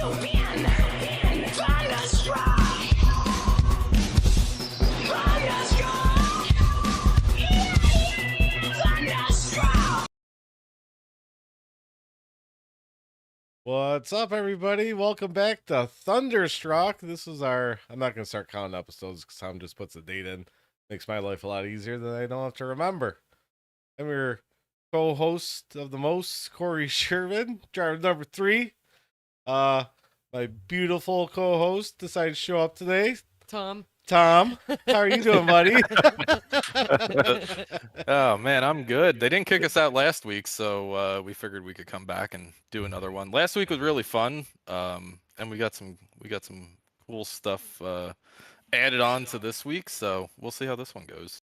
Thunderstruck! Thunderstruck! What's up, everybody? Welcome back to Thunderstruck. This is I'm not going to start counting episodes because Tom just puts the date in. Makes my life a lot easier than I don't have to remember. I'm your co-host of the most, Corey Sherman, driver number 3. My beautiful co-host decided to show up today. Tom, how are you doing, buddy? Oh man, I'm good. They didn't kick us out last week, so we figured we could come back and do another one. Last week was really fun, and we got some cool stuff added on to this week. So we'll see how this one goes.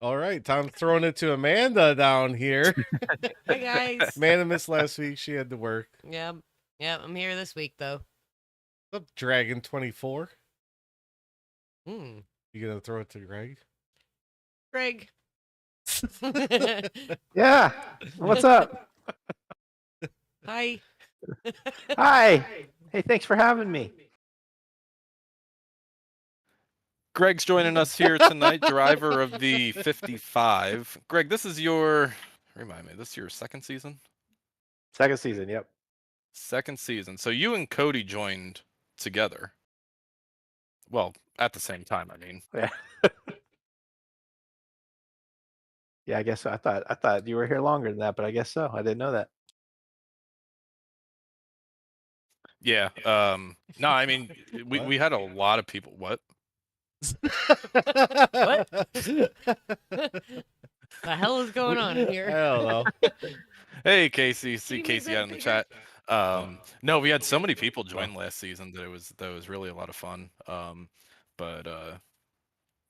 All right, Tom's throwing it to Amanda down here. hi guys. Amanda missed last week; she had to work. Yeah, I'm here this week though. What's up, Dragon 24? Hmm. You gonna throw it to Greg? Greg. Yeah. What's up? Hi. Hi. Hey, thanks for having me. Greg's joining us here tonight, driver of the 55. Greg, this is your this is your second season? Second season, yep. Second season. So you and Cody joined together. Well, at the same time, I mean. Yeah. Yeah, I guess so. I thought you were here longer than that, but I guess so. I didn't know that. Yeah. No, I mean we had a lot of people. What? What? The hell is going on I here? don't know. Hey Casey, see you make Casey that out in the bigger? chat. No, we had so many people join last season that was really a lot of fun. But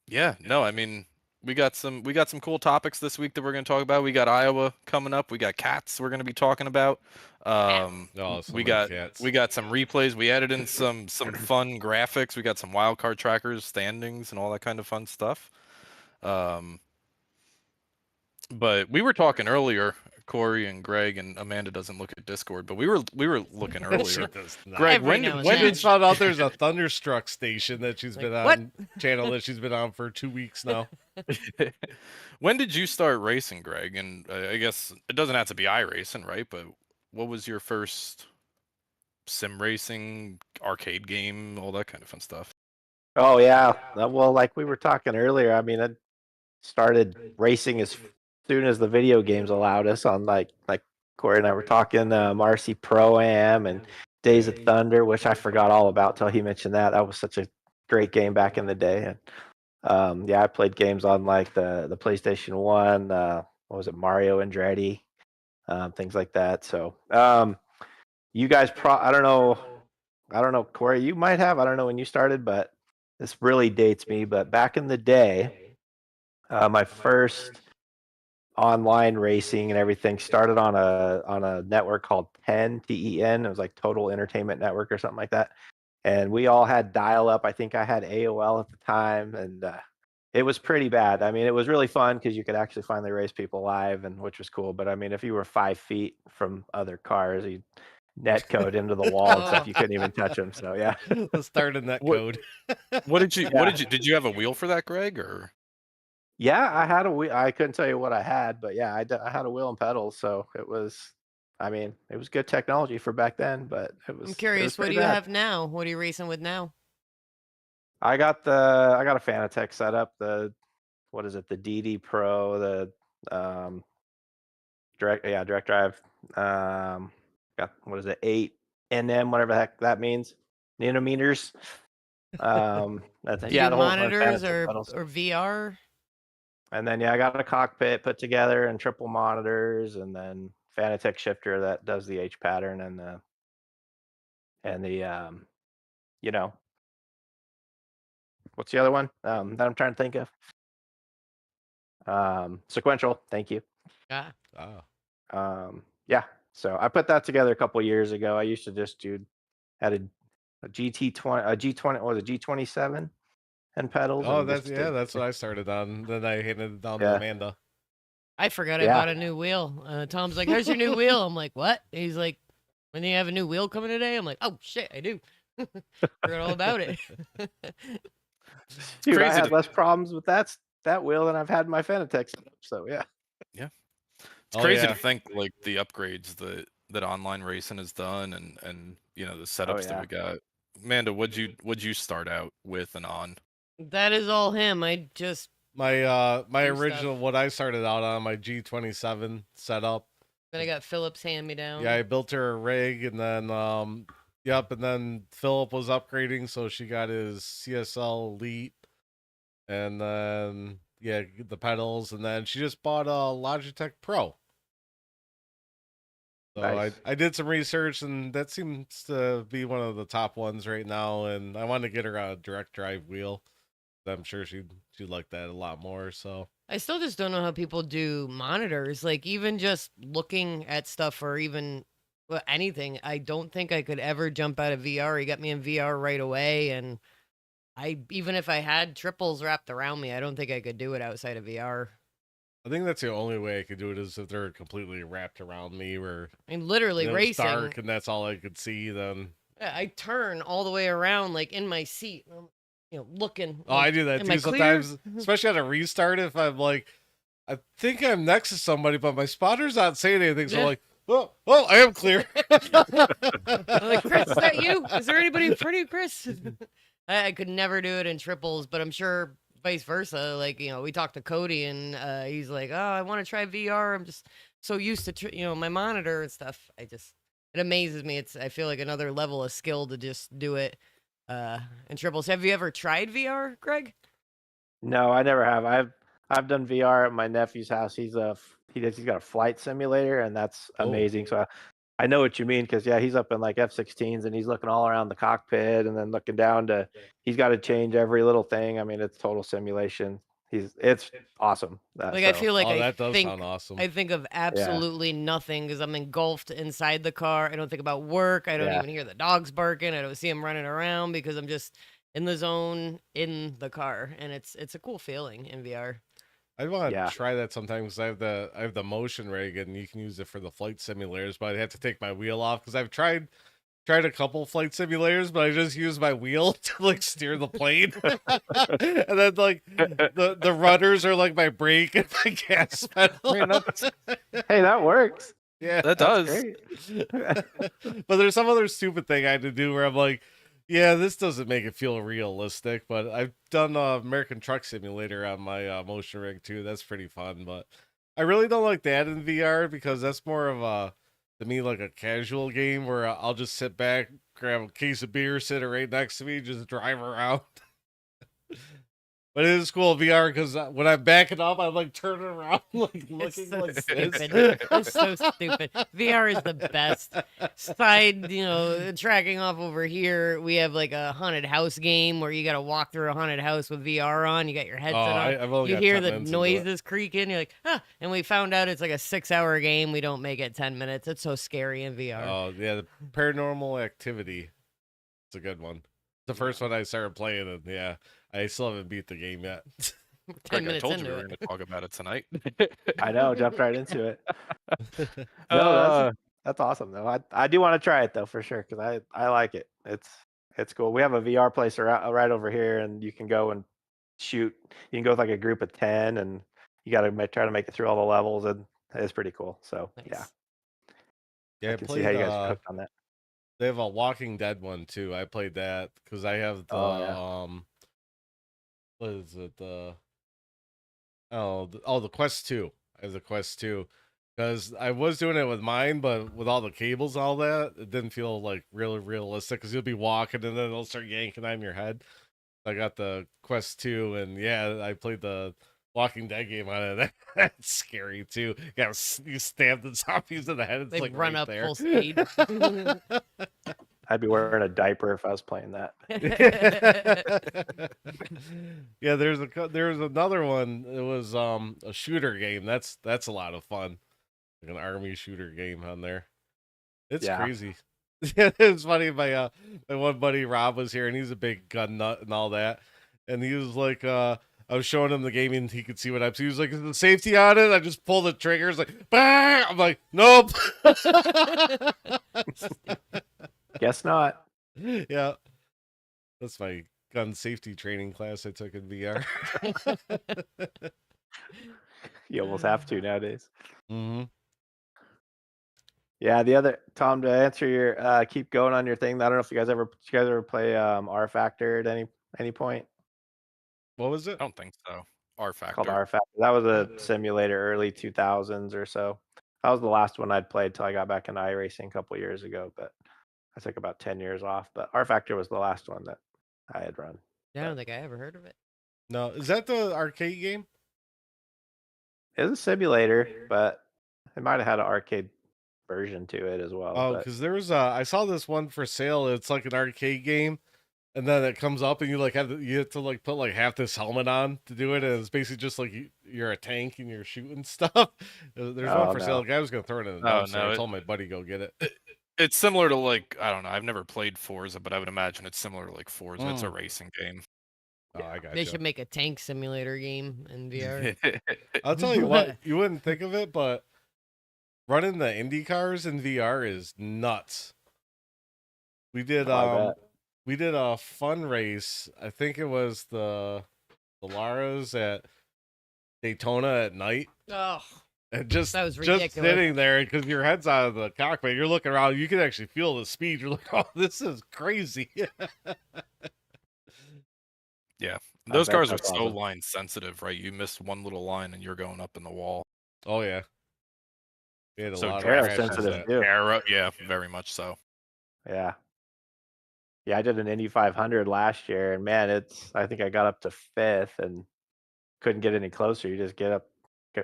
yeah, no, I mean we got some cool topics this week that we're gonna talk about. We got Iowa coming up. We got cats we're gonna be talking about. Oh, so we many got cats. we got some replays. We added in some fun graphics. We got some wild card trackers, standings, and all that kind of fun stuff. But we were talking earlier, Corey and Greg, and Amanda doesn't look at Discord, but we were looking She earlier. does not. Greg, Every when now did and When then. did found out there's a Thunderstruck station that she's been on, what? channel that she's been on for 2 weeks now? when did you start racing, Greg? And I guess it doesn't have to be iRacing, right? But what was your first sim racing, arcade game, all that kind of fun stuff? Oh yeah. Well, like we were talking earlier, I mean, I started racing as soon as the video games allowed us on like Corey and I were talking Marcy Pro-Am and Days of Thunder, which I forgot all about till he mentioned that. That was such a great game back in the day. And yeah, I played games on like the PlayStation 1, what was it, Mario Andretti, things like that. So you guys I don't know, Corey, you might have, I don't know when you started, but this really dates me. But back in the day, my first online racing and everything started on a network called TEN. It was like Total Entertainment Network or something like that. And we all had dial up. I think I had AOL at the time, and it was pretty bad. I mean, it was really fun because you could actually finally race people live, and which was cool. But I mean, if you were 5 feet from other cars, you'd net code into the wall and stuff. You couldn't even touch them. So yeah. Let's start in that What- code. What did you Yeah. did you have a wheel for that, Greg, or? Yeah, I had a wheel. I couldn't tell you what I had, but yeah, I had a wheel and pedals. So it was, I mean, it was good technology for back then, but it was. I'm curious, what do you have now? What are you racing with now? I got a Fanatec setup. What is it? The DD Pro, the direct drive. Got, what is it? 8 NM, whatever the heck that means, nanometers. That's Do yeah, you the do whole monitors Fanatec pedals. or VR? And then yeah, I got a cockpit put together and triple monitors, and then Fanatec shifter that does the H pattern and the you know, what's the other one that I'm trying to think of? Sequential. Thank you. Yeah. Oh. Yeah. So I put that together a couple years ago. I used to just had a GT20, a G20, or the G27 and pedals. Oh, and that's just that's what I started on. Then I handed it down to Yeah. Amanda. I forgot I Yeah. bought a new wheel. Tom's like, "How's your new wheel?" I'm like, "What?" And he's like, "When do you have a new wheel coming today?" I'm like, "Oh shit, I do." Forgot all about it. Dude, I crazy had to- less problems with that wheel than I've had in my Fanatec setup. So yeah. It's Oh, crazy yeah. to think like the upgrades that online racing has done, and the setups that yeah. we got. Amanda, what'd you start out with and on? That is all him. I just My Do original stuff. what I started out on my G27 setup. then I got Phillips hand me down. Yeah, I built her a rig, and then yep, and then Philip was upgrading, so she got his CSL Elite, and then yeah, the pedals, and then she just bought a Logitech Pro. So Nice. I did some research, and that seems to be one of the top ones right now. And I want to get her a direct drive wheel. I'm sure she'd like that a lot more. So I still just don't know how people do monitors. Like even just looking at stuff or even anything, I don't think I could ever jump out of VR. He got me in VR right away, and even if I had triples wrapped around me, I don't think I could do it outside of VR. I think that's the only way I could do it is if they're completely wrapped around me, where I mean, literally it's racing. dark and that's all I could see. Then I turn all the way around, like in my seat, and I'm, looking. oh, like, I do that am I too clear? sometimes, especially at a restart. If I'm like, I think I'm next to somebody, but my spotter's not saying anything, so I'm Yeah. like, oh, I am clear. I'm like, Chris, is that you? Is there anybody in front of you, Chris? I could never do it in triples, but I'm sure vice versa. Like, we talked to Cody, and he's like, "Oh, I want to try VR. I'm just so used to, my monitor and stuff. It amazes me. I feel like another level of skill to just do it in triples. Have you ever tried VR, Greg? No, I never have. I've done VR at my nephew's house. He's got a flight simulator, and that's Oh. amazing. So I know what you mean, because yeah, he's up in like F-16s and he's looking all around the cockpit and then looking down he's got to change every little thing. I mean, it's total simulation. It's awesome. Like I feel like Oh, I that does think sound awesome. I think of absolutely nothing because I'm engulfed inside the car. I don't think about work. I don't Yeah. even hear the dogs barking. I don't see them running around because I'm just in the zone in the car, and it's a cool feeling in VR. I want to Yeah. try that sometime because I have the motion rig and you can use it for the flight simulators, but I have to take my wheel off because I've tried a couple flight simulators, but I just use my wheel to like steer the plane, and then like the rudders are like my brake and my gas pedal. Man, Hey, that works. Yeah, that That's does. great. but there's some other stupid thing I had to do where I'm like, yeah, this doesn't make it feel realistic. But I've done American Truck Simulator on my motion rig too. That's pretty fun. But I really don't like that in VR because that's more of to me like a casual game where I'll just sit back, grab a case of beer, sit it right next to me, just drive around. But it is cool VR because when I'm backing up, I'm like turning around, like It's looking so like stupid. this. It's so stupid. VR is the best. Side, tracking off over here, we have like a haunted house game where you got to walk through a haunted house with VR on. You got your headset on. I've only You got hear 10 the minutes into it. noises creaking. You're like, and we found out it's like a 6-hour game. We don't make it 10 minutes. It's so scary in VR. Oh yeah, the Paranormal Activity. It's a good one. The first one I started playing, and yeah, I still haven't beat the game yet. 10 Greg, I minutes told you into we were it. going to talk about it tonight. I know, jumped right into it. No, that's awesome though. I do want to try it though for sure because I like it. It's cool. We have a VR place right over here, and you can go and shoot. You can go with like a group of 10, and you got to try to make it through all the levels, and it's pretty cool. So yeah, Nice. Yeah, I can see how you guys are hooked on that. They have a Walking Dead one too. I played that because I have the Oh, yeah. what is it? The Quest 2. I have the Quest 2 because I was doing it with mine, but with all the cables and all that, it didn't feel like really realistic because you'll be walking and then it'll start yanking on your head. I got the Quest 2, and yeah, I played the Walking Dead game on it. That's scary too. You stab the zombies in the head. It's They like run right up there. full speed. I'd be wearing a diaper if I was playing that. Yeah, there's another one. It was a shooter game. That's a lot of fun. Like an army shooter game on there. It's Yeah. crazy. It's funny. My one buddy Rob was here, and he's a big gun nut and all that. And he was like, I was showing him the game and he could see what I'm seeing. He was like, "Is the safety on it?" I just pulled the triggers like, bah! I'm like, "Nope." Guess not. Yeah, that's my gun safety training class I took in VR. You almost have to nowadays. Mm-hmm. Yeah, the other Tom, to answer your keep going on your thing. I don't know if you guys ever play R Factor at any point. What was it? I don't think so. R It's called Factor. R Factor. That was a simulator, early 2000s or so. That was the last one I'd played till I got back into iRacing a couple years ago. But I took about 10 years off. But R Factor was the last one that I had run. I don't think I ever heard of it. No, is that the arcade game? It was a simulator, but it might have had an arcade version to it as well. Oh, But because there was I saw this one for sale. It's like an arcade game, and then it comes up and you like you have to like put like half this helmet on to do it, and it's basically just like you're a tank and you're shooting stuff. There's one Oh, for sale. no. The guy was gonna throw it in the Oh, dumpster. no, I told my buddy go get it. It's similar to like, I don't know. I've never played Forza, but I would imagine it's similar to like Forza. It's a Mm. racing game. Oh, I got They you. should make a tank simulator game in VR. I'll tell you what, you wouldn't think of it, but running the Indy cars in VR is nuts. We did Oh, I bet. we did a fun race. I think it was the Laras at Daytona at night. Oh, And just That was just ridiculous. sitting there because your head's out of the cockpit, you're looking around, you can actually feel the speed. You're like, "Oh, this is crazy." Yeah. I Those bet cars are that's so awesome. line sensitive, right? You miss one little line and you're going up in the wall. Oh yeah. We had a So lot of Aero crashes sensitive that- too. Arrow, yeah, very much so. Yeah. Yeah, I did an Indy 500 last year, and man, I think I got up to fifth and couldn't get any closer. You just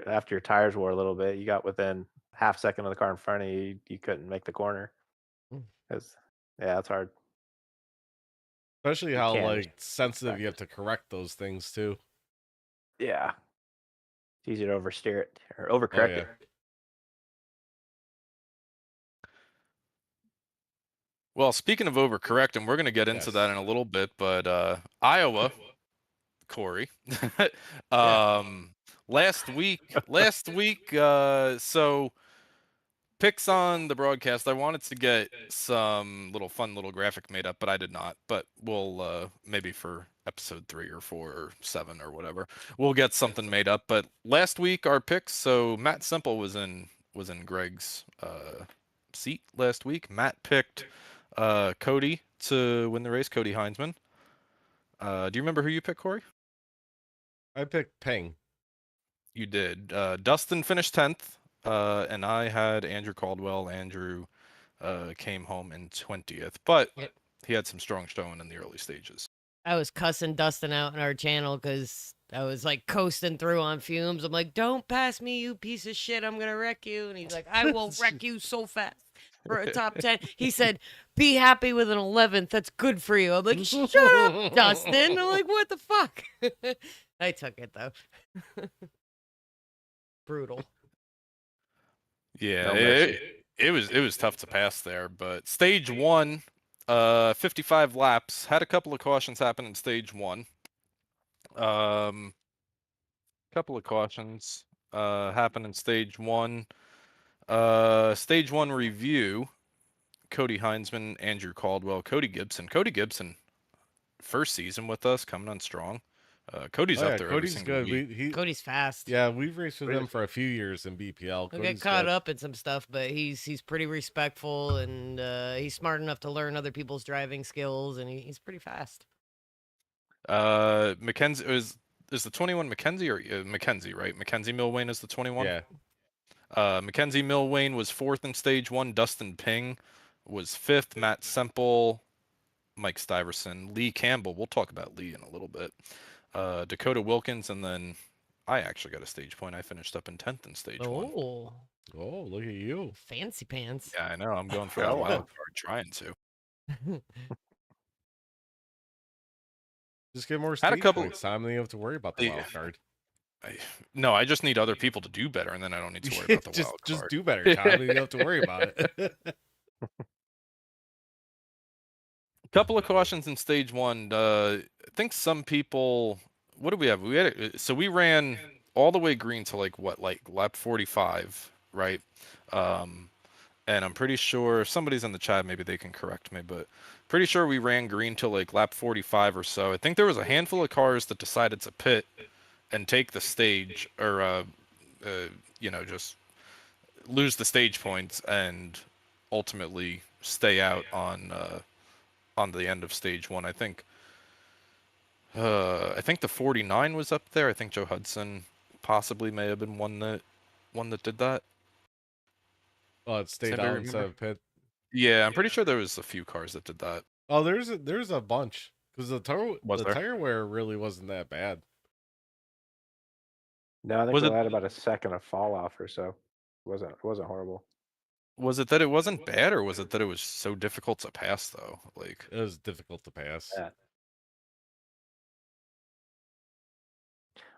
after your tires wore a little bit, you got within half second of the car in front of you. You couldn't make the corner. Mm. Yeah, it's hard. Especially You how can, like just sensitive you have to correct those things too. Yeah. It's easy to oversteer it or Oh overcorrect yeah. it. Well, speaking of overcorrecting, we're going to get into that in a little bit, but Iowa, Corey, last week, so picks on the broadcast. I wanted to get some fun little graphic made up, but I did not. But we'll maybe for episode 3 or 4 or 7 or whatever, we'll get something made up. But last week our picks. So Matt Simple was in Greg's seat last week. Matt picked Cody to win the race. Cody Heinzman. Do you remember who you picked, Corey? I picked Peng. You did. Dustin finished 10th, and I had Andrew Caldwell. Andrew came home in 20th, but Yep. he had some strong showing in the early stages. I was cussing Dustin out in our channel because I was like coasting through on fumes. I'm like, "Don't pass me, you piece of shit! I'm gonna wreck you." And he's like, "I will wreck you so fast for a top 10." He said, "Be happy with an 11th. That's good for you." I'm like, "Shut up, Dustin." I'm like, "What the fuck?" I took it though. Brutal. Yeah, No mercy. it was tough to pass there, but stage 1, 55 laps, had a couple of cautions happen in stage 1. Couple of cautions happened in stage 1. Stage 1 review. Cody Heinzman, Andrew Caldwell, Cody Gibson. Cody Gibson, first season with us, coming on strong. Cody's Oh, up yeah, there every Cody's single good. week. Cody's fast. Yeah, we've raced with him for a few years in BPL. He'll Cody's get caught good. up in some stuff, but he's pretty respectful and he's smart enough to learn other people's driving skills, and he's pretty fast. Mackenzie is the 21 Mackenzie or Mackenzie, right? Mackenzie Milwain is the 21. Yeah. Mackenzie Milwain was 4th in stage 1. Dustin Ping was 5th. Matt Semple, Mike Stiverson, Lee Campbell. We'll talk about Lee in a little bit. Dakota Wilkins, and then I actually got a stage point. I finished up in 10th in stage 1. Oh, Oh, look at you. fancy pants. Yeah, I know. I'm going for Oh, that wow. wild card, trying to. Just get more Had a stage couple- points, Tom, then you have to worry about the Yeah. wild card. No, I just need other people to do better, and then I don't need to worry about the just wild just card. do better, Tom, then you don't have to worry about it. Couple of cautions in stage 1. I think some people what did we have? So we ran all the way green to like what, like lap 45, right? Um, and I'm pretty sure if somebody's in the chat, maybe they can correct me, but pretty sure we ran green till like lap 45 or so. I think there was a handful of cars that decided to pit and take the stage, or just lose the stage points and ultimately stay out on the end of stage one. I think the 49 was up there. I think Joe Hudson possibly may have been one that did that. Oh, it Does stayed anybody out instead remember? of pit. Yeah, I'm pretty sure there was a few cars that did that. Oh, there's a bunch because Was the there? tire wear really wasn't that bad. No, I think Was we it had about a second of fall off or so. It wasn't horrible. was it that it wasn't bad, or was it that it was so difficult to pass though? Like, It was difficult to pass. Yeah.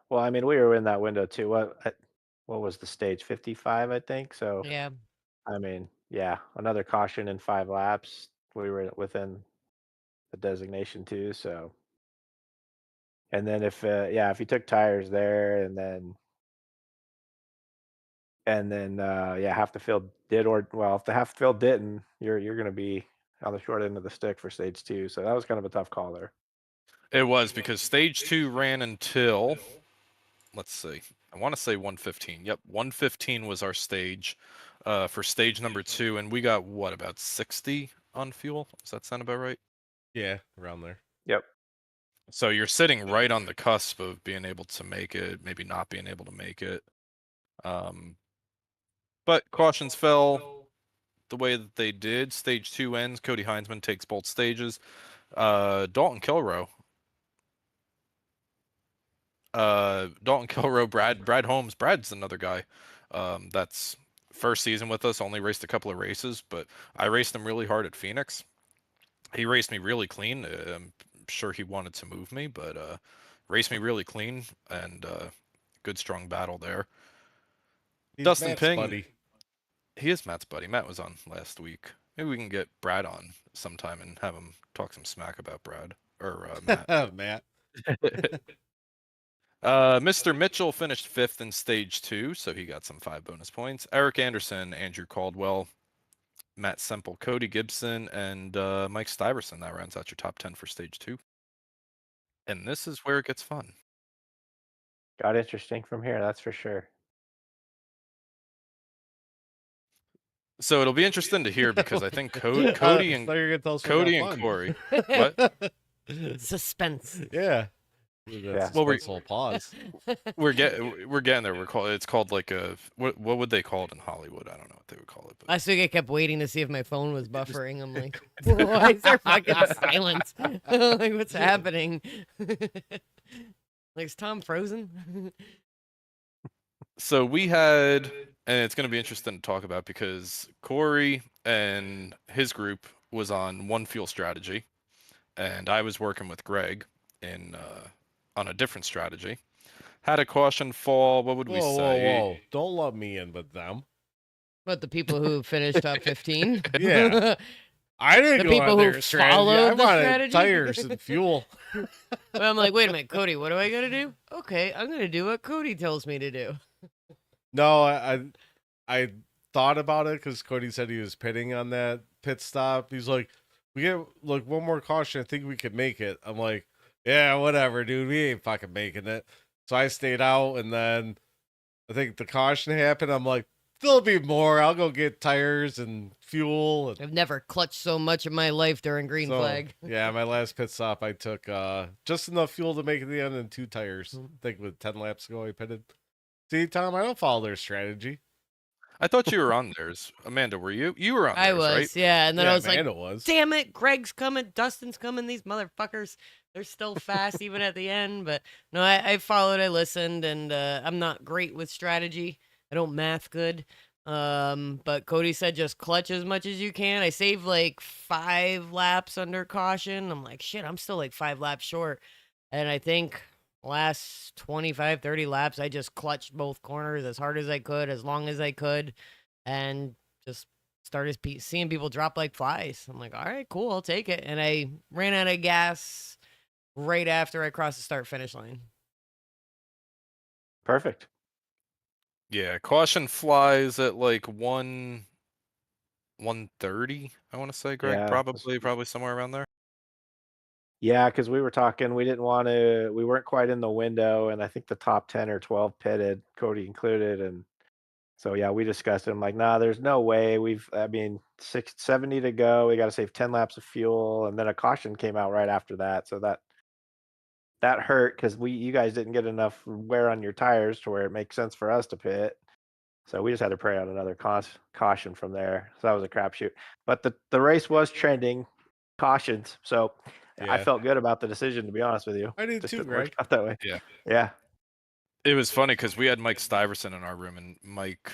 Well, I mean, we were in that window too. What was the stage? 55, I think. So, Yeah. I mean, yeah, another caution in 5 laps. We were within the designation too. So, and then if you took tires there, and then half the field did, or well, if the half the field didn't, you're going to be on the short end of the stick for stage 2. So that was kind of a tough call there. it was because stage 2 ran until, let's see, I want to say 115. Yep, 115 was our stage for stage number 2, and we got what, about 60 on fuel? Does that sound about right? Yeah, around there. Yep. So you're sitting right on the cusp of being able to make it, maybe not being able to make it. But cautions fell the way that they did. Stage 2 ends. Cody Heinzman takes both stages. Dalton Kilrow, Brad Holmes. Brad's another guy. That's first season with us. Only raced a couple of races, but I raced him really hard at Phoenix. He raced me really clean. I'm sure he wanted to move me, but raced me really clean, and good strong battle there. He's Dustin Matt's Ping, buddy. he is Matt's buddy. Matt was on last week. Maybe we can get Brad on sometime and have him talk some smack about Brad or Matt. Matt. Mr. Mitchell finished 5th in stage 2, so he got some 5 bonus points. Eric Anderson, Andrew Caldwell, Matt Semple, Cody Gibson, and Mike Stiverson. That rounds out your top 10 for stage 2. And this is where it gets fun. Got interesting from here, that's for sure. So it'll be interesting to hear because I think Cody and thought you were gonna tell us Cody what and got Corey. What? fun. Suspense. Yeah. Yeah. Well, Suspenseful pause. we're getting there. It's called like a what would they call it in Hollywood? I don't know what they would call it. But Last week I kept waiting to see if my phone was buffering. I'm like, why is there fucking silence? Like, what's happening? Like, is Tom frozen? so we had, and it's going to be interesting to talk about because Corey and his group was on one fuel strategy, and I was working with Greg in on a different strategy. Had a caution fall. What would we say? Whoa. Don't lump me in with them. But the people who finished top 15? Yeah. I didn't The go people on who their strategy. followed I the wanted strategy? tires and fuel. But I'm like, wait a minute, Cody, what do I gotta do? Okay, I'm gonna do what Cody tells me to do. No, I thought about it because Cody said he was pitting on that pit stop. He's like, we get like one more caution. I think we could make it. I'm like, yeah, whatever, dude. We ain't fucking making it. So I stayed out, and then I think the caution happened. I'm like, there'll be more. I'll go get tires and fuel. And I've never clutched so much in my life during green so, flag. Yeah, my last pit stop, I took just enough fuel to make it to the end and 2 tires. I think with 10 laps ago, I pitted. See, Tom, I don't follow their strategy. I thought you were on theirs. Amanda, were you? You were on I theirs, was, right? yeah. And then Yeah, I was Amanda like, was. damn it, Greg's coming, Dustin's coming, these motherfuckers. They're still fast even at the end. But no, I followed, I listened, and I'm not great with strategy. I don't math good. But Cody said just clutch as much as you can. I saved like 5 laps under caution. I'm like, shit, I'm still like 5 laps short. And I think last 25, 30 laps, I just clutched both corners as hard as I could, as long as I could, and just started seeing people drop like flies. I'm like, all right, cool, I'll take it. And I ran out of gas right after I crossed the start finish line. Perfect. Yeah, caution flies at like 130, I want to say, Greg. Yeah. Probably somewhere around there. Yeah, because we were talking, we didn't want to, we weren't quite in the window, and I think the top 10 or 12 pitted, Cody included, and so yeah, we discussed it. I'm like, nah, there's no way. I mean, 670 to go. We got to save 10 laps of fuel, and then a caution came out right after that, so that hurt because you guys didn't get enough wear on your tires to where it makes sense for us to pit. So we just had to pray on another caution from there. So that was a crapshoot. But the race was trending cautions, so I Yeah. felt good about the decision, to be honest with you. I did Just too, didn't work Greg. out that way. Yeah. Yeah. It was funny because we had Mike Stiverson in our room, and Mike,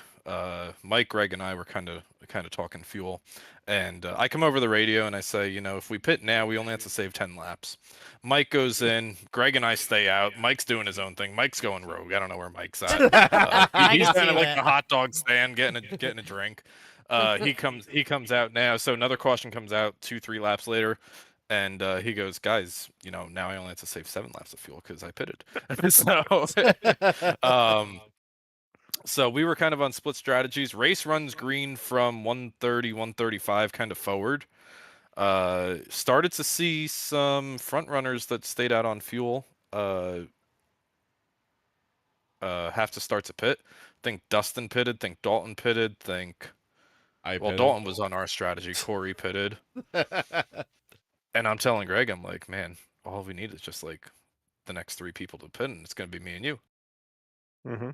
Greg, and I were kind of talking fuel. And I come over the radio and I say, if we pit now, we only have to save 10 laps. Mike goes in, Greg and I stay out. Mike's doing his own thing. Mike's going rogue. I don't know where Mike's at. He's can kind of see like that. the hot dog stand, getting a drink. He comes out now. So another caution comes out 2-3 laps later. And he goes, guys, now I only have to save 7 laps of fuel because I pitted. So we were kind of on split strategies. Race runs green from 130, 135 kind of forward. Started to see some front runners that stayed out on fuel have to start to pit. Think Dustin pitted, think Dalton pitted, Dalton was on our strategy. Corey pitted. And I'm telling Greg, I'm like, man, all we need is just like the next 3 people to pit, and it's going to be me and you. Mm-hmm.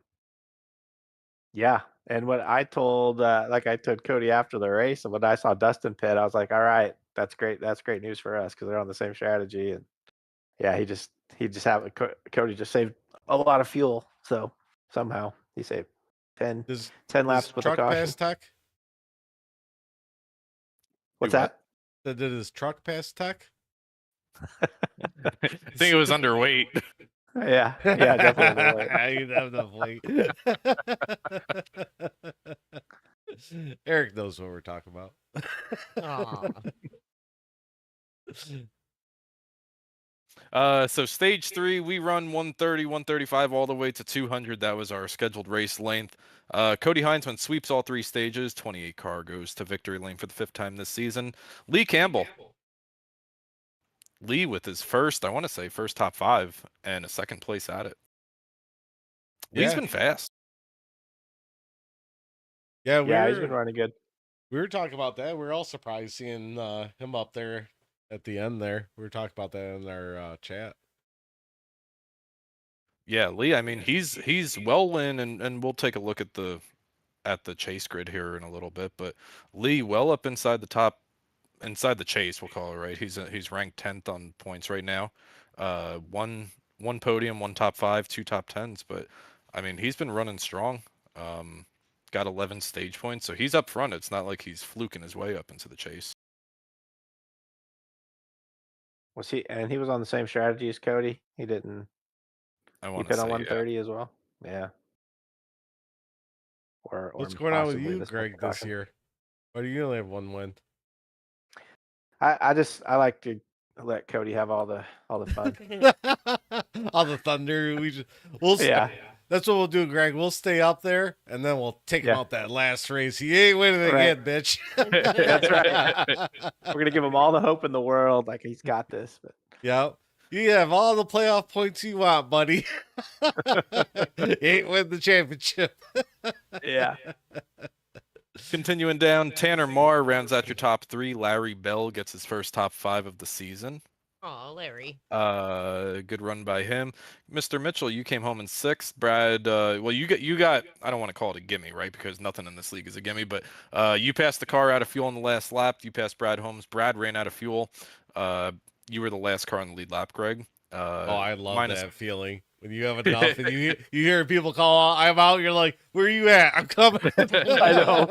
Yeah. And what I told, I told Cody after the race, and when I saw Dustin pit, I was like, all right, that's great. That's great news for us because they're on the same strategy. And yeah, Cody just saved a lot of fuel. So somehow he saved 10 laps with a truck caution. pass tech? What's what? that? Did his truck pass tech? I think it was underweight. Yeah, definitely underweight. You'd have enough weight. Eric knows what we're talking about. So stage 3, we run 130, 135 all the way to 200. That was our scheduled race length. Cody Heinzman sweeps all 3 stages. 28 car goes to victory lane for the 5th time this season. Lee Campbell. Lee with his first top 5 and a 2nd place at it. Lee's been fast. Yeah, He's been running good. We were talking about that. We were all surprised seeing him up there at the end there. We were talking about that in our chat. Yeah, Lee, I mean, he's well in, and we'll take a look at the chase grid here in a little bit, but Lee well up inside the chase, we'll call it, right? He's ranked 10th on points right now. One podium, 1 top 5, 2 top 10s, but I mean, he's been running strong. Got 11 stage points, so he's up front. It's not like he's fluking his way up into the chase. And he was on the same strategy as Cody. He didn't. I want He to pit say, on 130 as well. Yeah. Or What's going on with possibly you, Greg, this caution. year? Why do you only have 1 win? I like to let Cody have all the fun. All the thunder. That's what we'll do, Greg. We'll stay up there, and then we'll take him out that last race. He ain't winning again, bitch. That's right. We're gonna give him all the hope in the world, like he's got this. But yeah, you have all the playoff points you want, buddy. You ain't win the championship. Yeah. Continuing down, Tanner Marr rounds out your top 3. Larry Bell gets his first top 5 of the season. Oh, Larry. Good run by him. Mr. Mitchell, you came home in 6th. Brad, you got I don't want to call it a gimme, right? Because nothing in this league is a gimme, but you passed the car out of fuel in the last lap. You passed Brad Holmes. Brad ran out of fuel. You were the last car in the lead lap, Greg. I love that feeling. When you have enough and you hear people call, I'm out, you're like, where are you at? I'm coming. I know.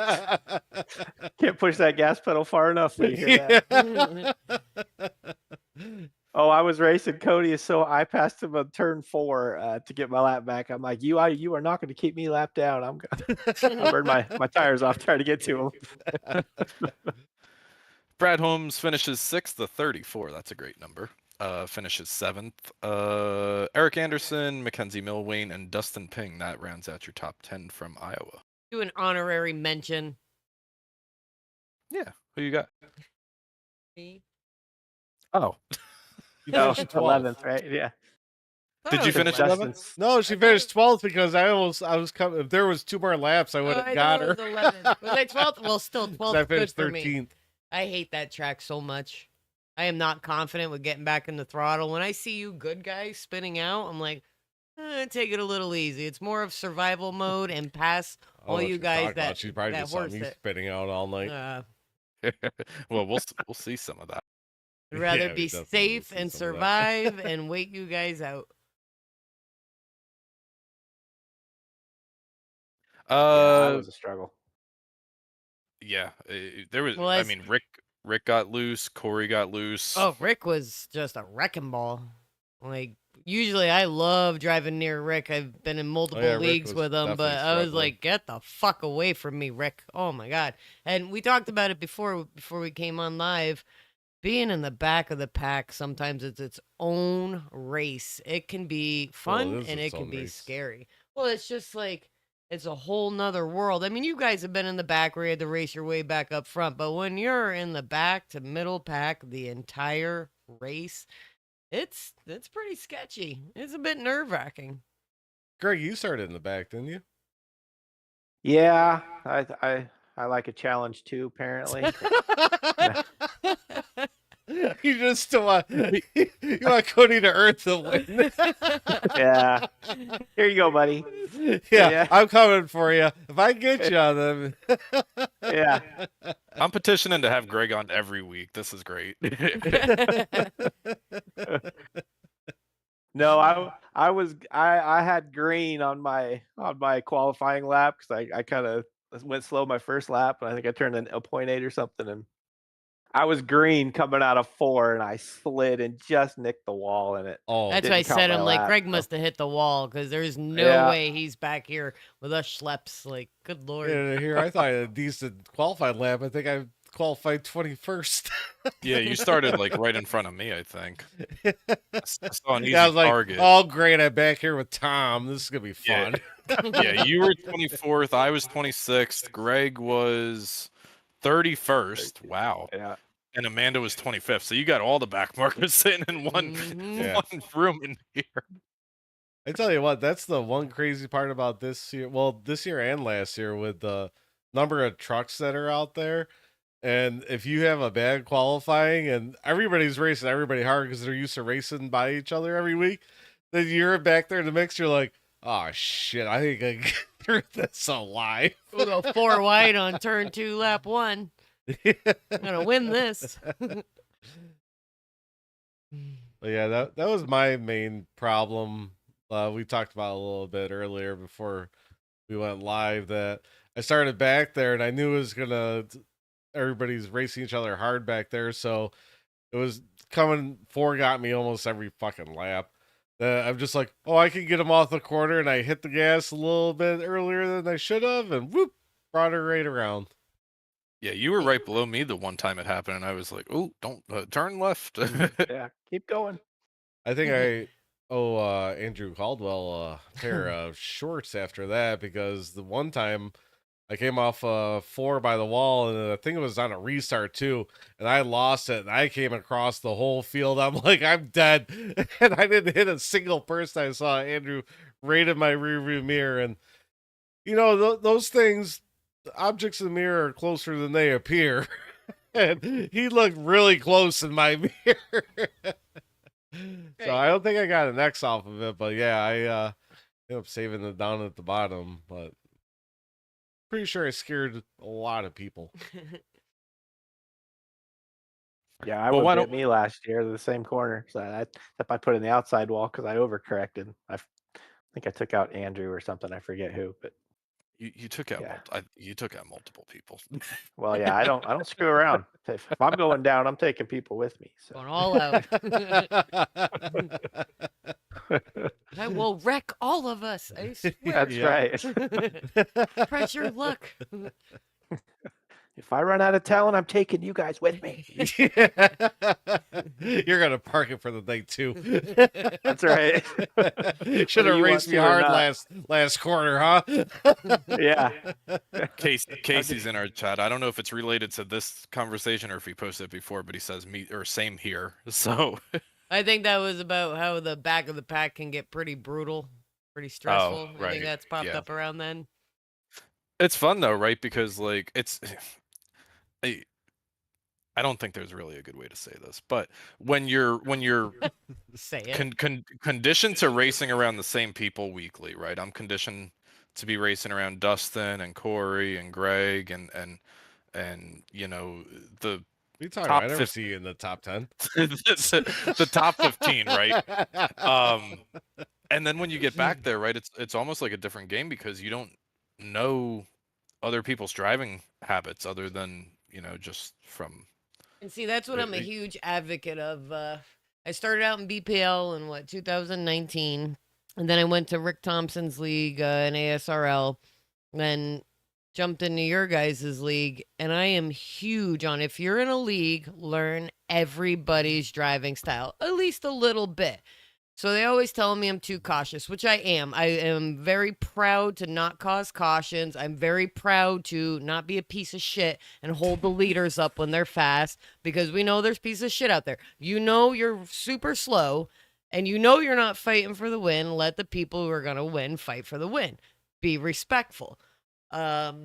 Can't push that gas pedal far enough when you hear that. Oh, I was racing Cody, so I passed him on turn 4 to get my lap back. I'm like, you are not going to keep me lap down. I burned my tires off trying to get to him. Brad Holmes finishes 6th, the 34. That's a great number. finishes 7th. Eric Anderson, Mackenzie Milwain, and Dustin Ping. That rounds out your top 10 from Iowa. Do an honorary mention. Yeah. Who you got? Me? Oh. You No, finished 12th. 11th, right? Yeah. Did you finish 11th? 11th? No, she I thought finished 12th because I was coming. If there was 2 more laps, I would Oh, have I got thought her. it was 11th. Was I 12th? Well, still 'Cause 12th I good finished for me. 13th. I hate that track so much. I am not confident with getting back in the throttle. When I see you good guys spinning out, I'm like, take it a little easy. It's more of survival mode and pass Oh, all if you you're guys talking about, that she probably that just saw horse me it. spinning out all night. Well, we'll see some of that. I'd rather Yeah, we be definitely will safe see and some of that. survive and wait you guys out. Yeah, that Uh, was a struggle. yeah. There was. Well, I as- mean, Rick got loose. Corey got loose. Oh, Rick was just a wrecking ball. Like, usually I love driving near Rick. I've been in multiple yeah, Rick leagues was with him, but definitely I was struggling. like, get the fuck away from me, Rick. Oh my God. And we talked about it before we came on live. Being in the back of the pack, sometimes it's its own race. It can be fun is and its it can own be race. scary. Well, it's just like, it's a whole nother world. I mean, you guys have been in the back where you had to race your way back up front, but when you're in the back to middle pack the entire race, it's pretty sketchy. It's a bit nerve-wracking. Greg, you started in the back, didn't you? Yeah, I like a challenge too. Apparently, You just want you want Cody to earn the win. yeah. Here you go, buddy. Yeah, Yeah. I'm coming for you. If I get you on them. Yeah. I'm petitioning to have Greg on every week. This is great. No, I had green on my qualifying lap because I kind of went slow my first lap, and I think I turned in a 0.8 or something, and I was green coming out of 4, and I slid and just nicked the wall, and it Oh, That's why I didn't count said, my I'm like, lap, Greg so- must have hit the wall because there's no Yeah. way he's back here with us schleps. Like, good lord. yeah, here I thought I had a decent qualified lap. I think I qualified 21st. Yeah, you started like right in front of me, I think. I saw an easy Yeah, I was like, target. oh great, I'm back here with Tom. This is gonna be Yeah. fun. Yeah, you were 24th. I was 26th. Greg was 31st. Wow. Yeah. And Amanda was 25th. So you got all the back markers sitting in one, Mhm. Yeah. one room in here. I tell you what, that's the one crazy part about this year. Well, this year and last year with the number of trucks that are out there. And if you have a bad qualifying and everybody's racing everybody hard because they're used to racing by each other every week, then you're back there in the mix, you're like, oh shit, I think I can get through this alive. We'll go 4 wide on turn 2, lap 1. I'm gonna win this. But yeah, that was my main problem. We talked about a little bit earlier before we went live that I started back there and I knew it was gonna everybody's racing each other hard back there, so it was coming 4 got me almost every fucking lap. I'm just like, oh, I can get him off the corner, and I hit the gas a little bit earlier than I should have, and whoop, brought her right around. Yeah, you were right below me the one time it happened, and I was like, "Oh, don't turn left." Yeah. Keep going. I think I owe Andrew Caldwell a pair of shorts after that because the one time I came off 4 by the wall, and I think it was on a restart too, and I lost it, and I came across the whole field. I'm like, I'm dead, and I didn't hit a single person. I saw Andrew right in my rearview mirror, and you know those things, objects in the mirror are closer than they appear, and he looked really close in my mirror. So I don't think I got an X off of it, but yeah, I ended up saving it down at the bottom, but. Pretty sure I scared a lot of people. Yeah, I Well, why would don't- bit me last year to the same corner. So except I put in the outside wall because I overcorrected. think I took out Andrew or something. I forget who, but You took out Yeah. you took out multiple people. well, yeah, I don't screw around. If I'm going down, I'm taking people with me. So Going all out. I will wreck all of us. I swear. that's Yeah. right. Press your luck. If I run out of talent, I'm taking you guys with me. You're gonna park it for the night too. That's right. Should Whether have you want raced me to or hard not. last quarter, huh? Yeah. Casey's in our chat. I don't know if it's related to this conversation or if he posted it before, but he says me or same here. So I think that was about how the back of the pack can get pretty brutal, pretty stressful. I right. think that's popped Yeah. up around then. It's fun though, right? Because like it's I don't think there's really a good way to say this, but when you're Say it. conditioned to racing around the same people weekly, right? I'm conditioned to be racing around Dustin and Corey and Greg and you know the You talking top about? I never 50 see you in the top 10. the top 15, right? And then when you get back there, right, it's almost like a different game because you don't know other people's driving habits other than, you know, just from And see, that's what I'm a huge advocate of. I started out in BPL in 2019, and then I went to Rick Thompson's league in ASRL, then jumped into your guys' league, and I am huge on if you're in a league, learn everybody's driving style, at least a little bit. So they always tell me I'm too cautious, which I am. I am very proud to not cause cautions. I'm very proud to not be a piece of shit and hold the leaders up when they're fast because we know there's pieces of shit out there. You know you're super slow and you know you're not fighting for the win. Let the people who are going to win fight for the win. Be respectful. But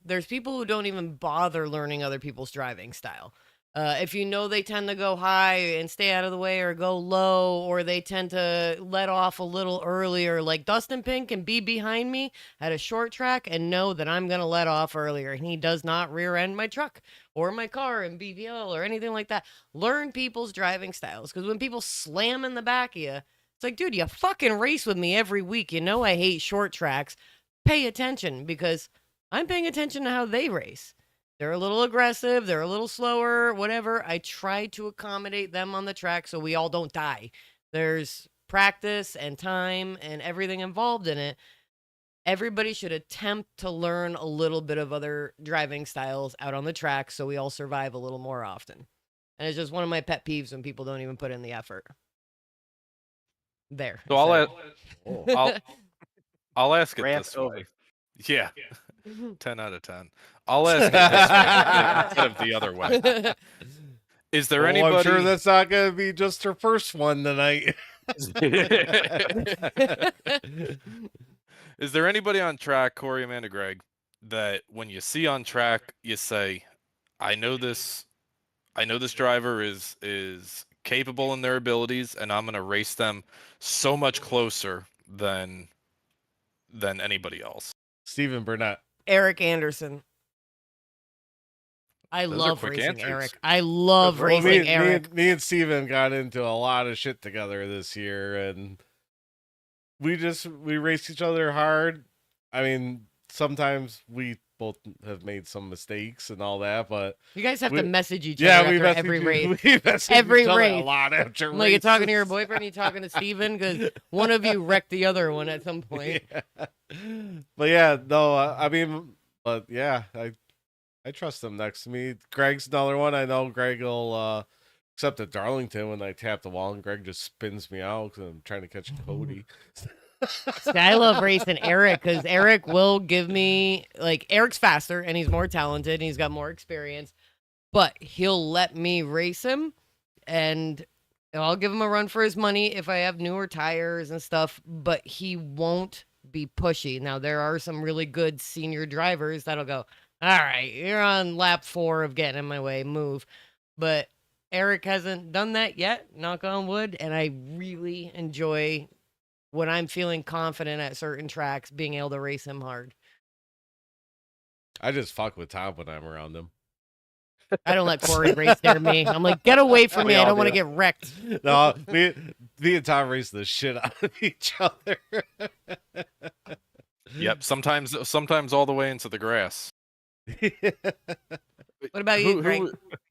there's people who don't even bother learning other people's driving style. If you know they tend to go high and stay out of the way or go low, or they tend to let off a little earlier, like Dustin Pink can be behind me at a short track and know that I'm going to let off earlier. And he does not rear end my truck or my car in BVL or anything like that. Learn people's driving styles. Because when people slam in the back of you, it's like, dude, you fucking race with me every week. You know I hate short tracks. Pay attention because I'm paying attention to how they race. They're a little aggressive. They're a little slower, whatever. I try to accommodate them on the track so we all don't die. There's practice and time and everything involved in it. Everybody should attempt to learn a little bit of other driving styles out on the track so we all survive a little more often. And it's just one of my pet peeves when people don't even put in the effort. There. So I'll ask it Rant this over. way. Yeah. 10 out of 10. I'll ask it this way instead of the other way. Is there anybody? I'm sure that's not going to be just her first one tonight. Is there anybody on track, Corey, Amanda, Greg, that when you see on track, you say, I know this driver is capable in their abilities, and I'm going to race them so much closer than anybody else? Stephen Burnett. Eric Anderson. I Those are love quick racing answers. Eric. I love Well, racing Eric. Me and Steven got into a lot of shit together this year, and we race each other hard. I mean, sometimes we both have made some mistakes and all that, but You guys have we- to message each yeah, other we after message every you- race. we message Every each other race. a lot after Like you're talking to your races. boyfriend, you're talking to Steven, because one of you wrecked the other one at some point. Yeah. But yeah, no, I mean, but yeah, I trust him next to me. Greg's another one. I know Greg will, except at Darlington when I tap the wall and Greg just spins me out because I'm trying to catch Cody. See, I love racing Eric because Eric will give me, like, Eric's faster and he's more talented and he's got more experience, but he'll let me race him and I'll give him a run for his money if I have newer tires and stuff, but he won't be pushy. Now, there are some really good senior drivers that'll go, all right, you're on lap 4 of getting in my way, move. But Eric hasn't done that yet, knock on wood, and I really enjoy when I'm feeling confident at certain tracks, being able to race him hard. I just fuck with Tom when I'm around him. I don't let Corey race near me. I'm like, get away from me. We I all don't want to do. get wrecked. No, me and Tom race the shit out of each other. Yep. Sometimes all the way into the grass. What about you, Greg?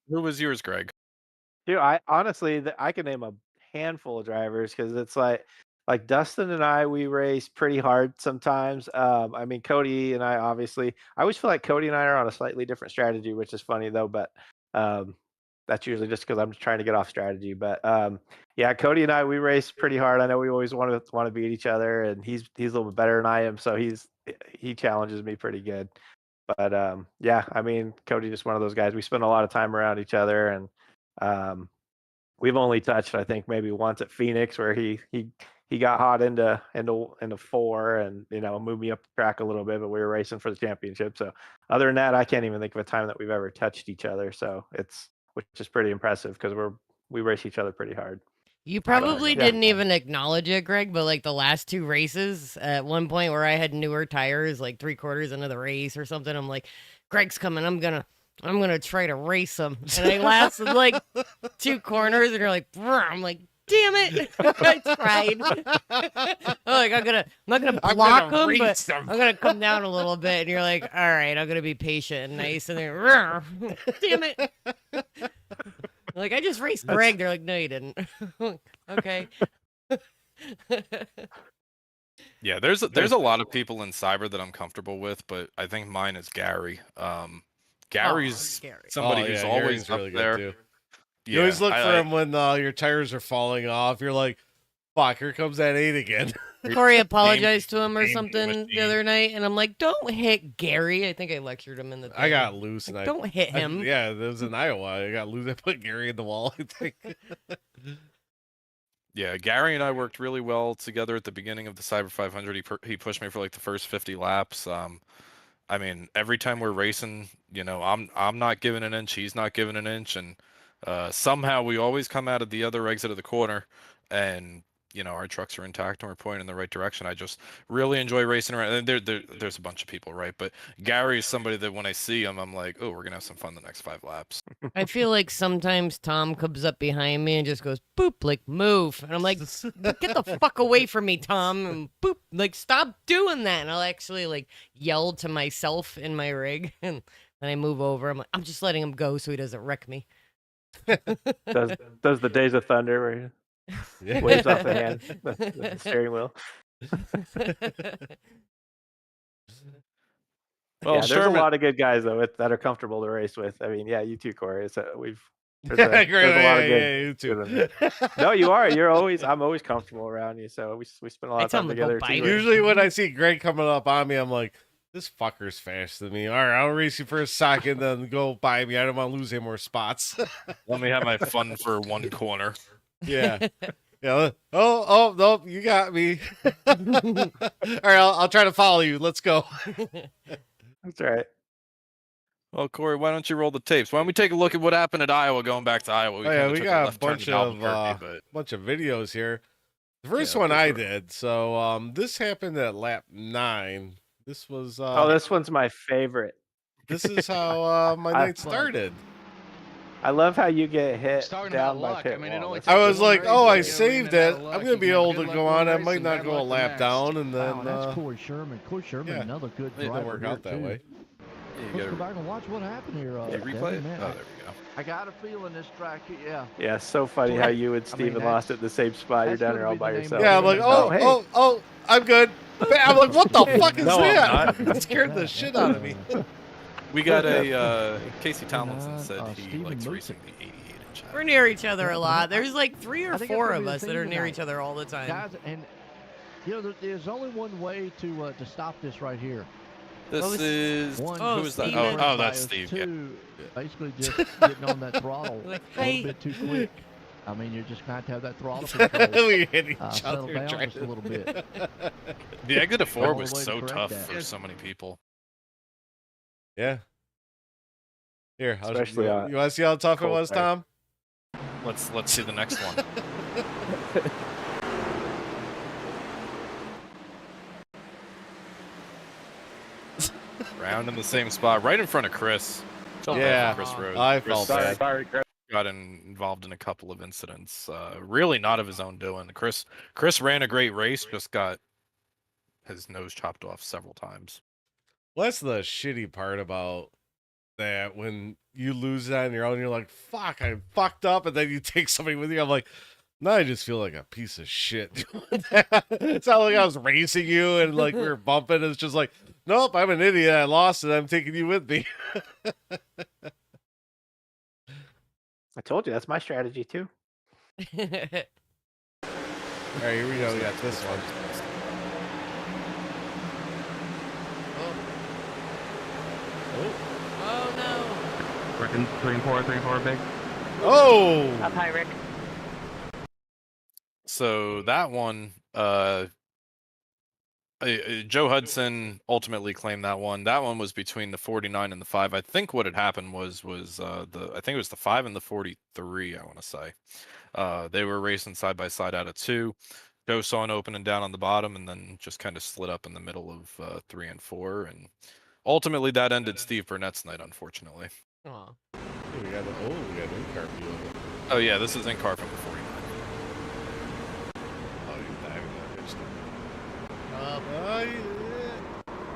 Who was yours, Greg? Dude, I honestly, I can name a handful of drivers because it's like like Dustin and I, we race pretty hard sometimes. I mean, Cody and I, obviously, I always feel like Cody and I are on a slightly different strategy, which is funny though. But that's usually just because I'm trying to get off strategy. But yeah, Cody and I, we race pretty hard. I know we always want to beat each other, and he's a little bit better than I am, so he challenges me pretty good. But yeah, I mean, Cody just one of those guys. We spend a lot of time around each other, and we've only touched, I think, maybe once at Phoenix, where he got hot into 4, and moved me up the track a little bit, but we were racing for the championship. So other than that, I can't even think of a time that we've ever touched each other. So which is pretty impressive because we race each other pretty hard. You probably yeah. didn't even acknowledge it, Greg, but like the last 2 races, at one point where I had newer tires, like 3/4 into the race or something, I'm like, Greg's coming, I'm gonna try to race him. And I lasted like 2 corners, and you're like, "Brr." I'm like, damn it. I tried. I'm like, I'm not gonna block him, but I'm gonna come down a little bit. And you're like, all right, I'm gonna be patient and nice. And then, damn it. Like, I just raced Greg. They're like, no, you didn't. Okay. Yeah, there's a lot of people in cyber that I'm comfortable with, but I think mine is Gary. Gary's Gary. somebody who's always Gary's up really good, there. too. Yeah, You always look for him when your tires are falling off. You're like, fuck, here comes that 8 again. Corey apologized to him or game something the machine. other night, and I'm like, don't hit Gary. I think I lectured him in the thing. I got loose. Like, And don't hit him. yeah, it was in Iowa. I got loose. I put Gary in the wall, I think. Yeah, Gary and I worked really well together at the beginning of the Cyber 500. He pushed me for like the first 50 laps. I mean, every time we're racing, I'm not giving an inch, he's not giving an inch, and somehow we always come out of the other exit of the corner, and our trucks are intact and we're pointing in the right direction. I just really enjoy racing around. And there's a bunch of people, right? But Gary is somebody that when I see him, I'm like, oh, we're gonna have some fun the next 5 laps. I feel like sometimes Tom comes up behind me and just goes, boop, like, move. And I'm like, get the fuck away from me, Tom. And boop, like, stop doing that. And I'll actually, like, yell to myself in my rig. And then I move over. I'm like, I'm just letting him go so he doesn't wreck me. does the Days of Thunder where he waves off the hand, the steering wheel. Well, Yeah, there's a lot of good guys though that are comfortable to race with. I mean, yeah, you too, Corey. There's a lot of good. You too. No, you are. I'm always comfortable around you. So we spend a lot of time together too. Usually when I see Greg coming up on me, I'm like, this fucker's faster than me. All right, I'll race you for a second, then go by me. I don't want to lose any more spots. Let me have my fun for one corner. Yeah. Yeah. Oh, no, you got me. All right, I'll try to follow you. Let's go. That's right. Well, Corey, why don't you roll the tapes? Why don't we take a look at what happened at Iowa, going back to Iowa? We got a bunch of videos here. The first one I did. So this happened at lap 9. This was this one's my favorite. This is how my night started. I love how you get hit down by pit wall. I was like, oh, I saved it. I'm going to be able to go on. I might not go a lap down. And then, that's Corey Sherman. Corey Sherman, another good driver. It didn't work out that way. Let's go back and watch what happened here. Replay it? Man, Oh, there we go. I got a feeling this track, yeah. Yeah, so funny how you and Steven lost at the same spot. You're down there all by yourself. Yeah, I'm like, oh, I'm good. I'm like, what the fuck is that? That scared the shit out of me. We got a Casey Tomlinson said he likes racing the 88-inch. We're near each other a lot. There's like 3 or 4 of us that are near each other all the time. Guys, and there's only one way to stop this right here. This is who is that? Oh, that's Steve. Basically just getting on that throttle Like, a little bit too quick. I mean, you're just going to have that throttle control. We hit each settle other down trying just a little bit. The exit of 4 was All the way so to tough correct for that. so many people. Yeah. Here, Especially you want to see how tough it was, Tom? Let's see the next one. Round in the same spot, right in front of Chris. Yeah, Chris Rose. I felt bad. Sorry, Chris. Got involved in a couple of incidents. Really not of his own doing. Chris ran a great race, just got his nose chopped off several times. Well, that's the shitty part about that. When you lose that on your own, you're like, fuck, I fucked up. And then you take somebody with you. I'm like, Now I just feel like a piece of shit doing that. It's not like I was racing you and like we were bumping. It's just like, nope, I'm an idiot. I lost it. I'm taking you with me. I told you that's my strategy too. All right, here we go. We got this one. Oh no. Working 3 and 4 big. Oh! Up high, Rick. So that one, Joe Hudson ultimately claimed that one. That one was between the 49 and the 5. I think what had happened was I think it was the 5 and the 43. I want to say, they were racing side by side out of 2. Joe saw an opening down on the bottom, and then just kind of slid up in the middle of 3 and 4, and ultimately that ended Steve Burnett's night, unfortunately. Aw. We got an in-car view of it. Oh yeah, this is in car from the 49. Oh, you're diving that bitch. Oh,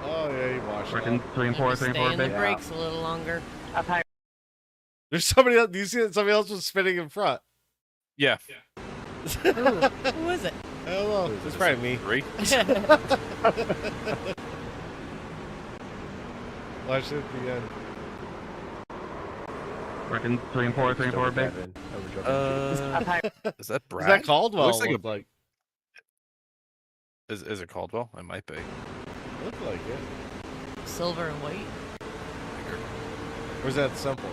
Oh, yeah, you washed Working up. 3 and let me 4 stay in the big. brakes a little longer. Up high. There's somebody else. Do you see that somebody else was spinning in front? Yeah. Ooh, who is it? I don't know. It's probably me. 3. Watch it at the end. Working 3 and 4 big. Over Up high. Is that Brad? Is that Caldwell? Looks like Looked like Is it Caldwell? It might be. Looked like it. Silver and white. Or is that simple?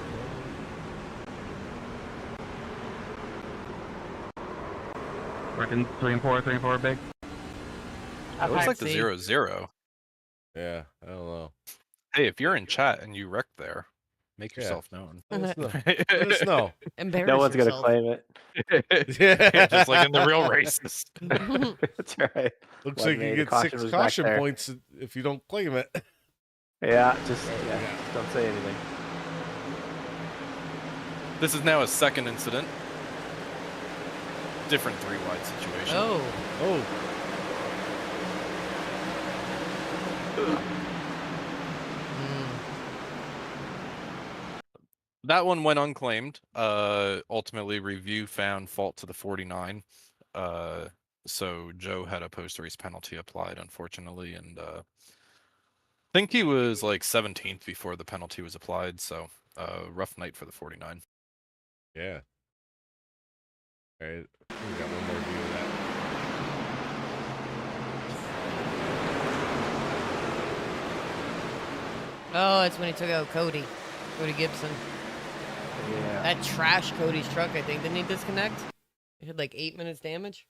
Working 3 and 4 big. Up It looks high. like the See? 0-0. Yeah, I don't know. Hey, if you're in chat and you wrecked there, make Yeah. yourself known. Let us know. Let us know. Embarrass No one's yourself. gonna claim it. Yeah, Just like in the real races. That's right. Looks Wasn't like me, you the get caution 6 was back caution there. points if you don't claim it. Yeah, just Oh, yeah, yeah. just don't say anything. This is now a second incident. Different 3-wide situation. Oh. Oh, Mm. That one went unclaimed. Ultimately, review found fault to the 49. So Joe had a post-race penalty applied, unfortunately, and I think he was like 17th before the penalty was applied. So rough night for the 49. yeah. All right, we got one more view of that. Oh, it's when he took out Cody Gibson. Yeah. That trashed Cody's truck, I think. Didn't he disconnect? It had like 8 minutes damage.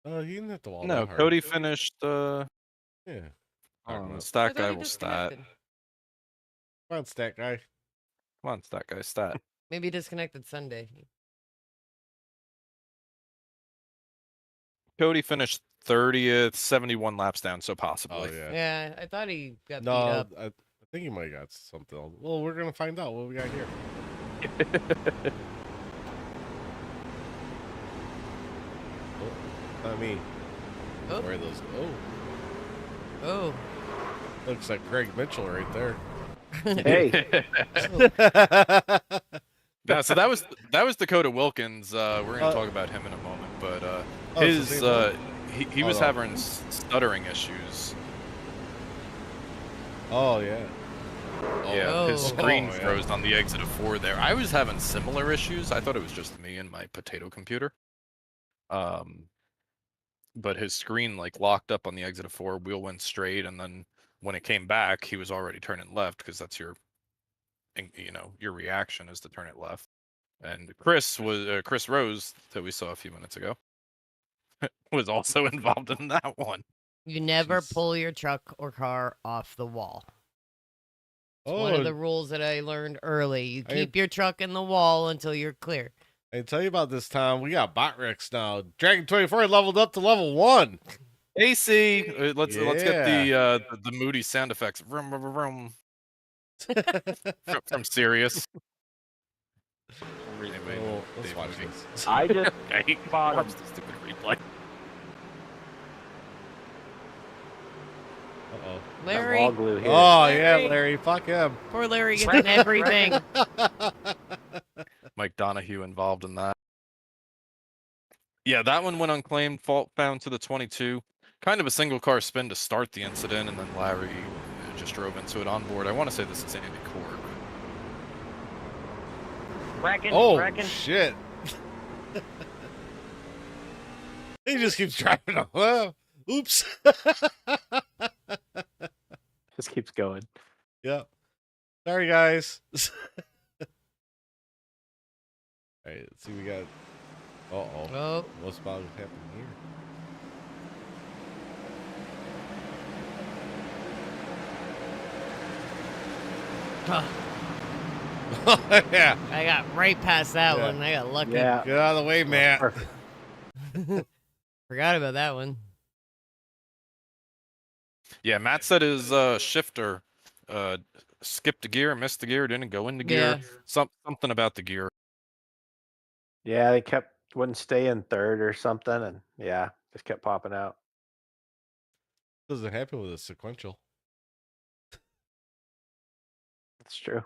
Oh, he didn't hit the wall. No, that hard. Cody finished. Yeah. Stat I guy thought he will stat. disconnected. Come on, stat guy. Come on, stat guy, stat. Maybe he disconnected Sunday. Cody finished 30th, 71 laps down, so Oh possibly. yeah. Yeah, I thought he got beat No, up. I think he might have got something else. Well, we're gonna find out what we got here. Oh, not me. Oh. Where are those? Oh, Oh. looks like Greg Mitchell right there. Hey, Yeah, so that was Dakota Wilkins. We're gonna Uh, talk about him in a moment, but Oh, it's the his same one? he Oh, was no. having stuttering issues. Oh yeah. Yeah, his Oh. screen Oh, yeah. froze on the exit of 4 there. I was having similar issues. I thought it was just me and my potato computer. But his screen like locked up on the exit of 4. Wheel went straight, and then when it came back, he was already turning left because that's your reaction is to turn it left. And Chris Rose that we saw a few minutes ago was also involved in that one. You never Jeez. pull your truck or car off the wall. It's Oh, one of the rules that I learned early. You I- keep your truck in the wall until you're clear. I tell you about this, Tom. We got bot wrecks now. Dragon 24 leveled up to level 1. AC, let's get Yeah. the moody sound effects. Vroom, vroom, vroom, from Sirius. Anyway, Oh, let's Dave watch Moody. this. I just Okay, bought watch him. the stupid replay. Uh-oh. Larry. wall glue here. Oh yeah, Larry. Larry. Fuck him. Poor Larry getting everything. Mike Donahue involved in that. Yeah, that one went unclaimed. Fault found to the 22. Kind of a single car spin to start the incident, and then Larry just drove into it on board. I want to say this is Andy Korg. Bracken, Oh Bracken. shit! He just keeps driving off. Well, oops. Just keeps going. Yep. Sorry, guys. All right, let's see. We got. Uh-oh. Oh, What's about to happen here? Yeah. I got right past that Yeah. one. I got lucky. Yeah. Get out of the way, Matt. Perfect. Forgot about that one. Yeah, Matt said his shifter skipped a gear, missed the gear, didn't go into gear. Yeah. Something about the gear. Yeah, they wouldn't stay in third or something, and yeah, just kept popping out. Doesn't happen with a sequential. It's true.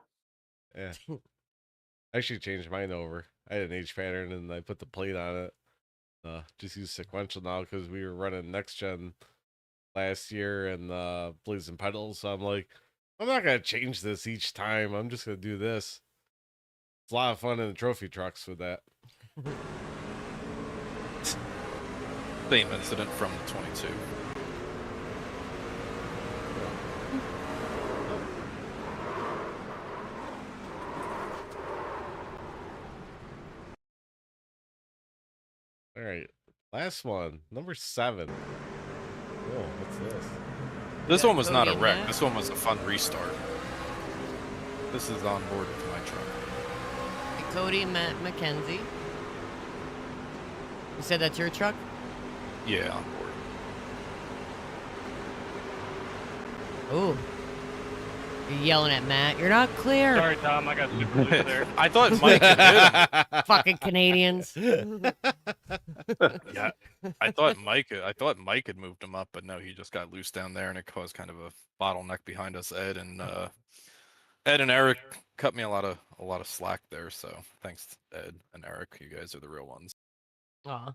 Yeah. I actually changed mine over. I had an H pattern and I put the plate on it. Just use sequential now because we were running next gen last year and Blazing Pedals. So I'm like, I'm not gonna change this each time. I'm just gonna do this. It's a lot of fun in the trophy trucks with that. Same incident from the 22. All right, last one, number 7. Oh, what's this? This got one was not a Cody and wreck. Matt? This one was a fun restart. This is on board with my truck. Cody, Matt, Mackenzie. You said that's your truck? Yeah, on board. Ooh. You're yelling at Matt. You're not clear. Sorry, Tom. I got super loose there. I thought Mike had hit him. Fucking Canadians. Yeah, I thought Mike had moved him up, but no, he just got loose down there, and it caused kind of a bottleneck behind us. Ed and Eric cut me a lot of slack there, so thanks, Ed and Eric. You guys are the real ones. Aw.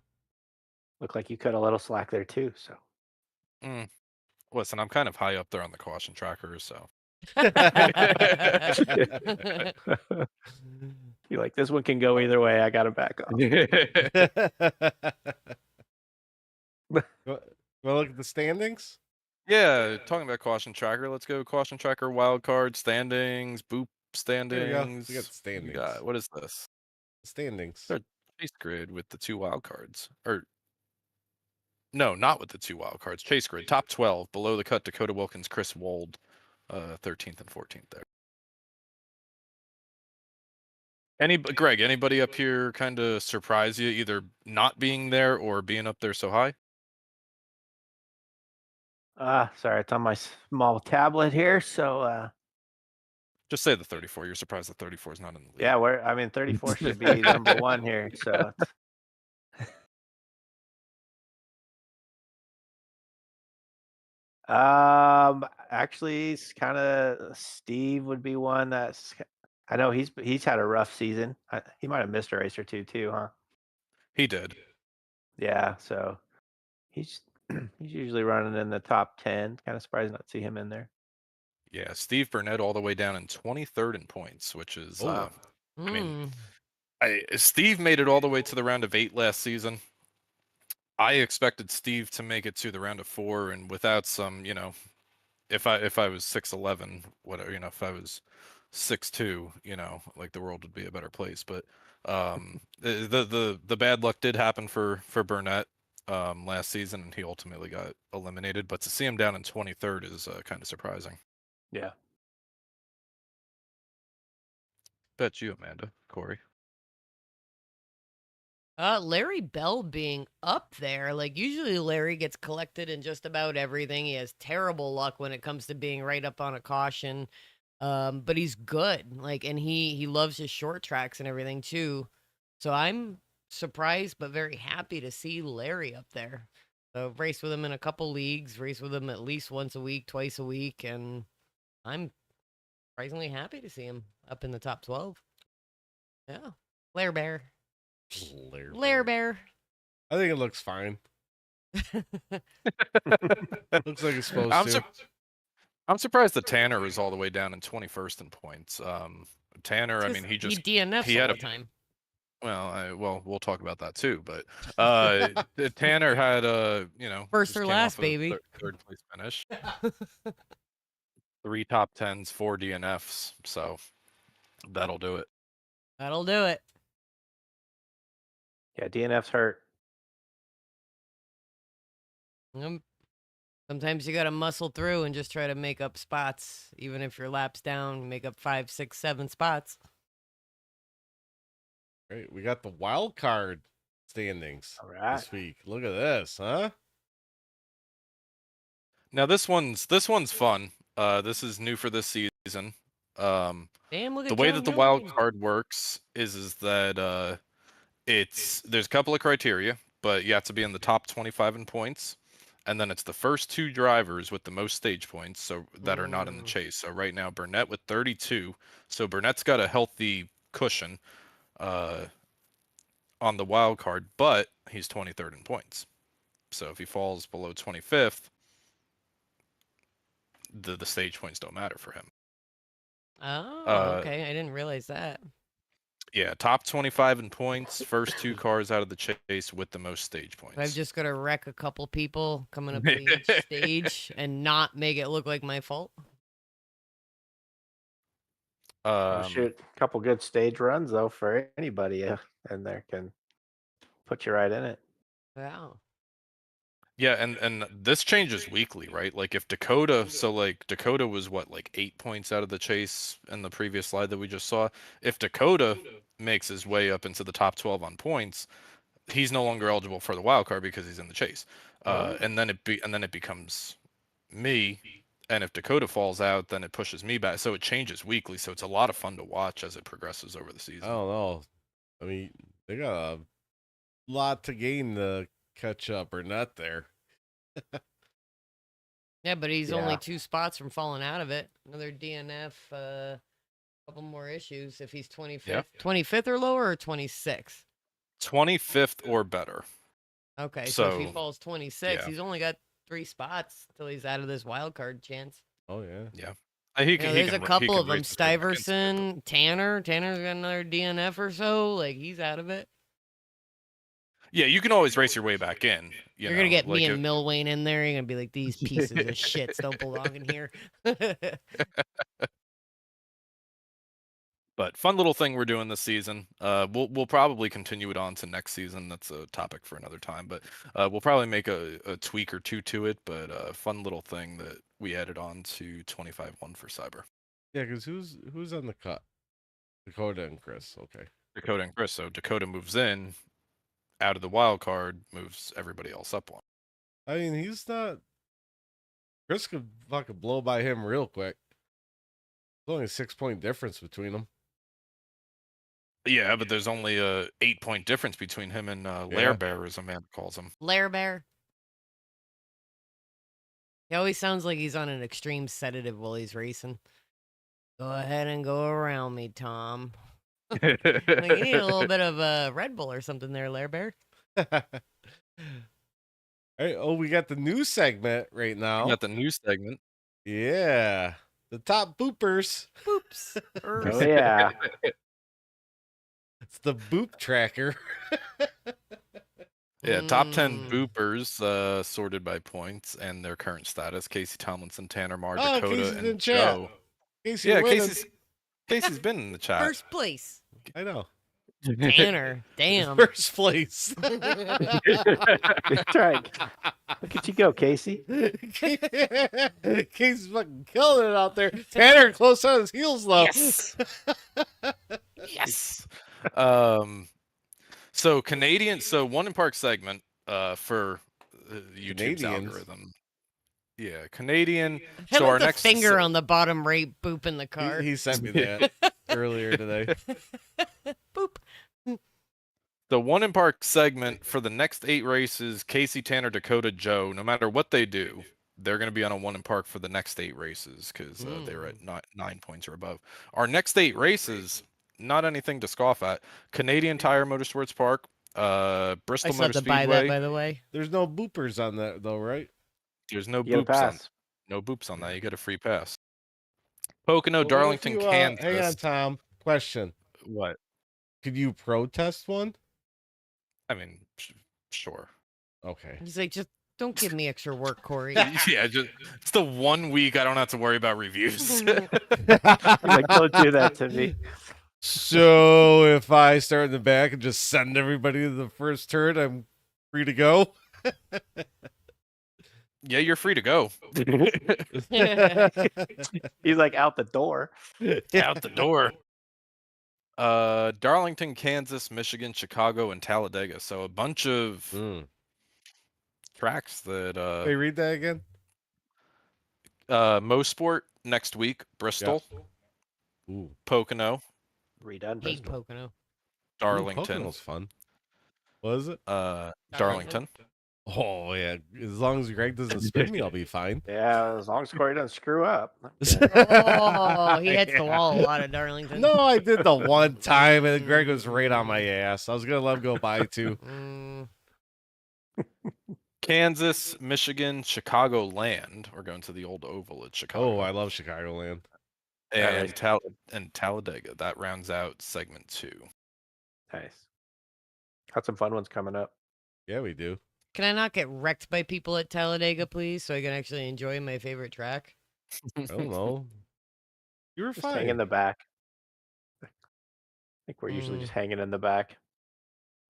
Looked like you cut a little slack there too. So Listen, I'm kind of high up there on the caution trackers, so. you're like, this one can go either way. I got to back off. Well, look at the standings. Yeah, talking about caution tracker, let's go caution tracker, wild card, standings, boop There we go. standings. We got standings. What is this? Standings. They're chase grid with the 2 wild cards. Or no, not with the 2 wild cards. Chase grid, top 12, below the cut, Dakota Wilkins, Chris Wold, 13th and 14th there. Greg, anybody up here kind of surprise you, either not being there or being up there so high? Sorry, it's on my small tablet here. So Just say the 34. You're surprised the 34 is not in the league. yeah, 34 should be number 1 here. So actually, it's kind of Steve would be one that's. I know he's had a rough season. He might have missed a race or two too, huh? He did. Yeah, so he's he's usually running in the top 10. Kind of surprised not to see him in there. Yeah, Steve Burnett all the way down in 23rd in points, which is I mean, Steve made it all the way to the round of 8 last season. I expected Steve to make it to the round of 4, and without some, if I was 6'11", whatever, if I was 6'2", like the world would be a better place. But the bad luck did happen for Burnett last season, and he ultimately got eliminated. But to see him down in 23rd is kind of surprising. Yeah. Bet you, Amanda, Corey. Larry Bell being up there. Like, usually Larry gets collected in just about everything. He has terrible luck when it comes to being right up on a caution. But he's good. Like, and he loves his short tracks and everything too. So I'm surprised but very happy to see Larry up there. So race with him in a couple leagues, race with him at least once a week, twice a week, and I'm surprisingly happy to see him up in the top 12. Yeah. Lair Bear. Lair Bear. I think it looks fine. Looks like it's supposed I'm, to. sur- I'm surprised that Tanner is all the way down in 21st in points. Tanner, I mean, he DNFs he had all a the time. well, we'll talk about that too. But Tanner had First just or came last, off a baby. third place finish, 3 top 10s, 4 DNFs. So that'll do it. That'll do it. Yeah, DNF's hurt. Sometimes you gotta muscle through and just try to make up spots, even if your lap's down. Make up 5, 6, 7 spots. Right, we got the wild card standings All right. this week. Look at this, huh? Now this one's fun. This is new for this season. Damn, look at The way John that the wild Jones. card works is that there's a couple of criteria, but you have to be in the top 25 in points, and then it's the first 2 drivers with the most stage points, so that are not in the chase. So right now Burnett with 32, so Burnett's got a healthy cushion on the wild card, but he's 23rd in points. So if he falls below 25th, the stage points don't matter for him. Oh, okay. I didn't realize that. Yeah, top 25 in points, first 2 cars out of the chase with the most stage points. I've just got to wreck a couple people coming up to each stage and not make it look like my fault. Shoot, a couple good stage runs though for anybody in there can put you right in it. Wow. Yeah, and this changes weekly, right? Like if Dakota, so like Dakota was what, like 8 points out of the chase in the previous slide that we just saw. If Dakota makes his way up into the top 12 on points, he's no longer eligible for the wild card because he's in the chase. And then it becomes me, and if Dakota falls out, then it pushes me back. So it changes weekly. So it's a lot of fun to watch as it progresses over the season. I don't know. I mean, they got a lot to gain to catch up or not there. Yeah, but he's only 2 spots from falling out of it. Another DNF, couple more issues if he's 25th. Yeah. 25th or lower or 26th? 25th or better. Okay, so if he So, falls 26, yeah. he's only got 3 spots till he's out of this wild card chance. Oh yeah. Yeah. There's a couple of them. race his way back into it, Stuyvesant, Tanner. Tanner's got another DNF or so. Like, he's out of it. Yeah, you can always race your way back in. You're going to get me and Milwayne in there. You're going to be like, these pieces of shits don't belong in here. But fun little thing we're doing this season. We'll probably continue it on to next season. That's a topic for another time. But we'll probably make a tweak or 2 to it. But fun little thing that we added on to 25-1 for Cyber. Yeah, because who's on the cut? Dakota and Chris. Okay. Dakota and Chris. So Dakota moves in, out of the wild card, moves everybody else up one. I mean, he's not. Chris could fucking blow by him real quick. There's only a 6-point difference between them. Yeah, but there's only a 8-point difference between him and Lair Bear, as Amanda calls him. Lair Bear. He always sounds like he's on an extreme sedative while he's racing. Go ahead and go around me, Tom. Like, you need a little bit of Red Bull or something there, Lair Bear. All right. Oh, we got the news segment right now. We got the news segment. Yeah. The top boopers. Boops. Oh yeah. It's the boop tracker. Yeah, top 10 boopers sorted by points and their current status. Casey Tomlinson, Tanner Marr, Oh, Dakota, Casey's in and chat. Joe. Casey Yeah, winning. Casey's been in the chat. First place. I know. Tanner. Damn. First place. That's right. Look at you go, Casey. Casey's fucking killing it out there. Tanner close on his heels though. Yes. Yes. So Canadian, so one in park segment for YouTube's Canadians. algorithm. Yeah, Canadian. How So about our the next finger on the bottom right boop in the car? He sent me that earlier today. Boop. The one in park segment for the next 8 races, Casey, Tanner, Dakota, Joe, no matter what they do, they're going to be on a one in park for the next 8 races because they're at 9 points or above. Our next 8 races, not anything to scoff at. Canadian Tire Motorsports Park, I Bristol still Motor have to buy that, Speedway. by the way. There's no boopers on that though, right? There's no You get a boops on pass. no boops on that. You get a free pass. Pocono, Well, what if Darlington, you, Kansas. hang on, Tom. Question: What? Could you protest one? I mean, sure. Okay. He's like, just don't give me extra work, Corey. Yeah, it's the 1 week I don't have to worry about reviews. He's like, don't do that to me. So if I start in the back and just send everybody to the first turn, I'm free to go. Yeah, you're free to go. He's like out the door. Out the door. Darlington, Kansas, Michigan, Chicago, and Talladega. So a bunch of tracks that Hey, read that again. Mosport next week, Bristol, Ooh, Redone. Pocono, Hate Bristol. Pocono. Darlington, Pocono's fun. What is it? Darlington. Oh yeah, as long as Greg doesn't spin me, I'll be fine. Yeah, as long as Corey doesn't screw up. Oh, he hits the Yeah. wall a lot at Darlington. No, I did the one time, and Greg was right on my ass. I was gonna let him go by too. Mm, Kansas, Michigan, Chicago Land. We're going to the old oval at Chicago. Oh, I love Chicagoland. and Talladega. That rounds out segment 2. Nice. Got some fun ones coming up. Yeah, we do. can I not get wrecked by people at Talladega, please, so I can actually enjoy my favorite track? I don't know. You were Just fine. hang in the back. I think we're usually just hanging in the back.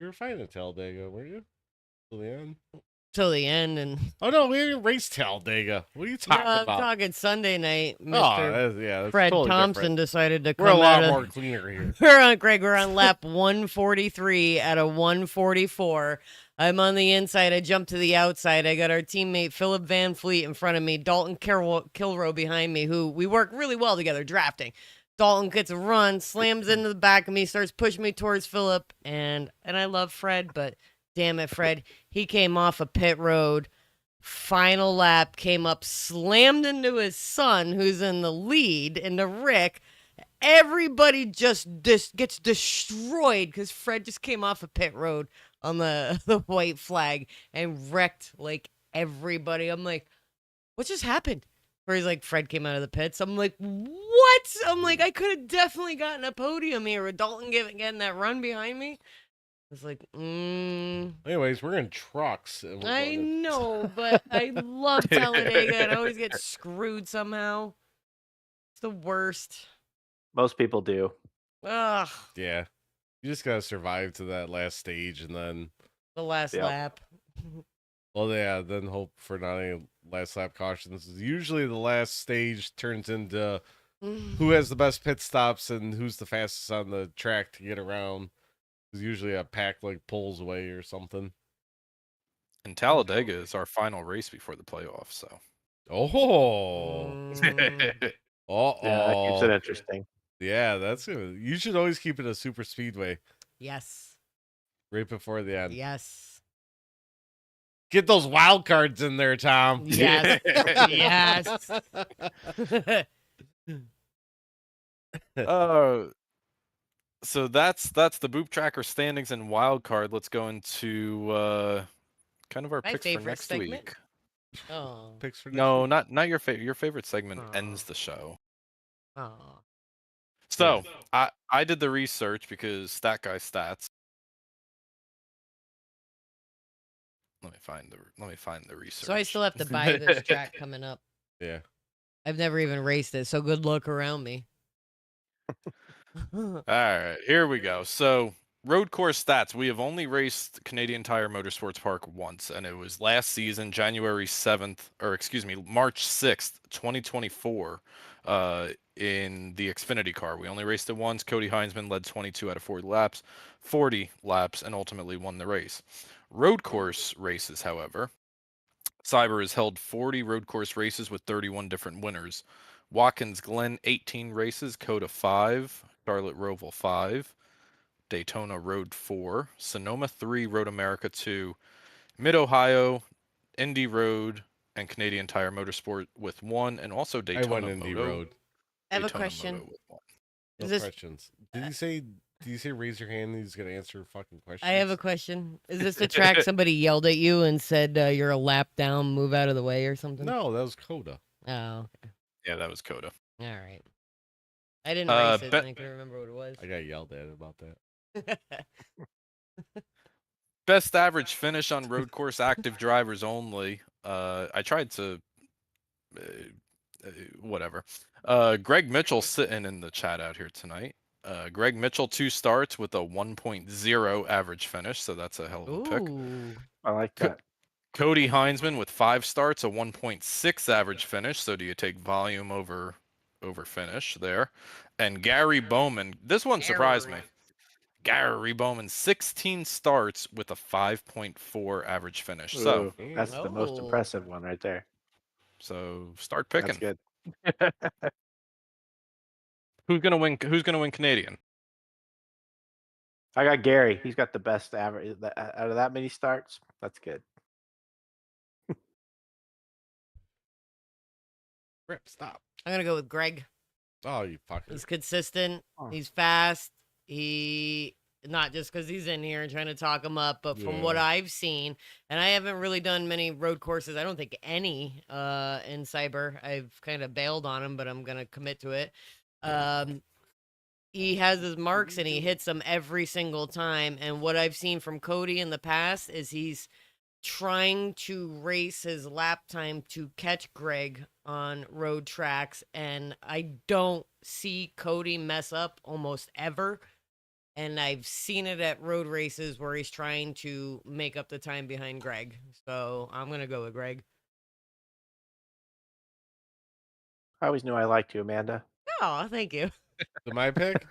You were fine at Talladega, weren't you? Till the end. Till the end, and Oh no, we didn't race Talladega. What are you talking I'm about? talking Sunday night. Oh, Mr. that's Fred totally Thompson different. decided to come We're a lot out of- more cleaner here. We're on lap 143 out of 144. I'm on the inside. I jump to the outside. I got our teammate Philip Van Fleet in front of me, Dalton Kilrow behind me, who we work really well together drafting. Dalton gets a run, slams into the back of me, starts pushing me towards Philip, and I love Fred, but damn it, Fred, he came off a pit road. Final lap, came up, slammed into his son, who's in the lead, into Rick. Everybody just gets destroyed because Fred just came off a pit road on the white flag and wrecked like everybody. I'm like, what just happened? Where he's like, Fred came out of the pits. I'm like, what? I'm like, I could have definitely gotten a podium here with Dalton getting that run behind me. It's like, Anyways, we're in trucks. And we're I going to- know, but I love Talladega and I always get screwed somehow. It's the worst. Most people do. Ugh, Yeah. You just gotta survive to that last stage and then the last Yep. lap. well yeah, then hope for not any last lap cautions. Usually the last stage turns into who has the best pit stops and who's the fastest on the track to get around. There's usually a pack like pulls away or something. And Talladega is our final race before the playoffs. So. Oh. Mm, Uh-oh. Yeah, that keeps it interesting. Yeah, that's good. You should always keep it a super speedway yes. right before the end. Yes. Get those wild cards in there, Tom. Yes. Yes. So that's the Boop Tracker standings and wild card. Let's go into kind of our My picks for favorite next segment. week. Oh. Picks for No, next not your favorite. Your favorite segment ends Aw. the show. Oh. So I did the research because Stat Guy stats. Let me find the research. So I still have to buy this track coming up. week. Yeah. I've never even raced it, so good luck around me. All right, here we go. So, road course stats. We have only raced Canadian Tire Motorsports Park once, and it was last season, March 6th, 2024, in the Xfinity car. We only raced it once. Cody Heinzman led 22 out of 40 laps, and ultimately won the race. Road course races, however, Cyber has held 40 road course races with 31 different winners. Watkins Glen 18 races, Coda 5, Charlotte Roval 5, Daytona Road 4, Sonoma 3, Road America 2, Mid Ohio, Indy Road, and Canadian Tire Motorsport with 1, and also I Daytona went Indy Moto. Road. I have a Daytona question. Moto with 1. No Is this- questions. Did you say Do you say raise your hand and he's gonna answer fucking questions? I have a question. Is this the track somebody yelled at you and said you're a lap down, move out of the way or something? No, that was Coda. Oh, okay. Yeah, that was Coda. All right. I didn't Uh, race it, bet- and I couldn't remember what it was. I got yelled at about that. Best average finish on road course active drivers only. I tried to, whatever. Greg Mitchell sitting in the chat out here tonight. Greg Mitchell 2 starts with a 1.0 average finish, so that's a hell of a pick. Ooh. I like that. Cody Heinzman with 5 starts, a 1.6 average finish. So do you take volume over finish there? And Gary Bowman, this one surprised me. Gary Bowman, 16 starts with a 5.4 average finish. So Ooh, that's the most Oh. impressive one right there. Start picking. That's good. Who's gonna win? Who's gonna win Canadian? I got Gary. He's got the best average out of that many starts. That's good. Rip, stop. I'm gonna go with Greg. Oh, you fucker. He's consistent. Oh. He's fast. He not just because he's in here and trying to talk him up, but from what Yeah. I've seen, and I haven't really done many road courses. I don't think any in Cyber. I've kind of bailed on him, but I'm gonna commit to it. He has his marks and he hits them every single time. And what I've seen from Cody in the past is he's trying to race his lap time to catch Greg on road tracks, and I don't see Cody mess up almost ever. And I've seen it at road races where he's trying to make up the time behind Greg. So I'm gonna go with Greg. I always knew I liked you, Amanda. Oh, thank you. So my pick?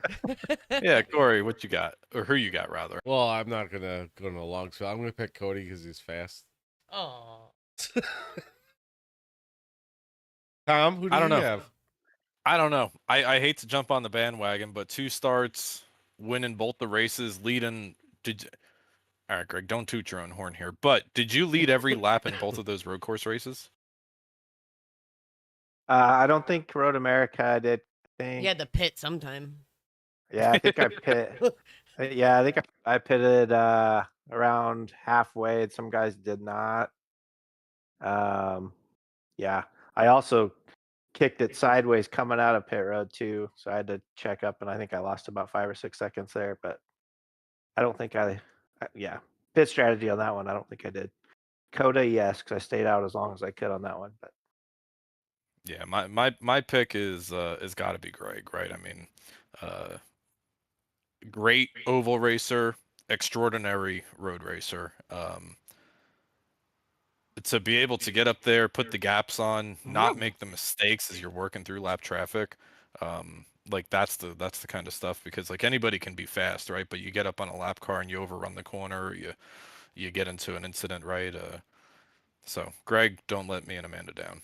Yeah, Corey, what you got, or who you got rather? Well, I'm not gonna go no long, so I'm gonna pick Cody because he's fast. Oh. Tom, who do I don't you know. have? I don't know. I hate to jump on the bandwagon, but 2 starts, winning both the races, leading. All right, Greg, don't toot your own horn here. But did you lead every lap in both of those road course races? I don't think Road America did. I think. You had to pit sometime. Yeah, I think I pit. Yeah, I think I pitted around halfway, and some guys did not. Yeah, I also kicked it sideways coming out of pit road too, so I had to check up, and I think I lost about 5 or 6 seconds there. But I don't think yeah, pit strategy on that one. I don't think I did. Coda, yes, because I stayed out as long as I could on that one. But Yeah, my pick is got to be Greg, right? I mean, great oval racer, extraordinary road racer. To be able to get up there, put the gaps on, not make the mistakes as you're working through lap traffic, like that's the kind of stuff, because like anybody can be fast, right? But you get up on a lap car and you overrun the corner, you get into an incident, right? So Greg, don't let me and Amanda down.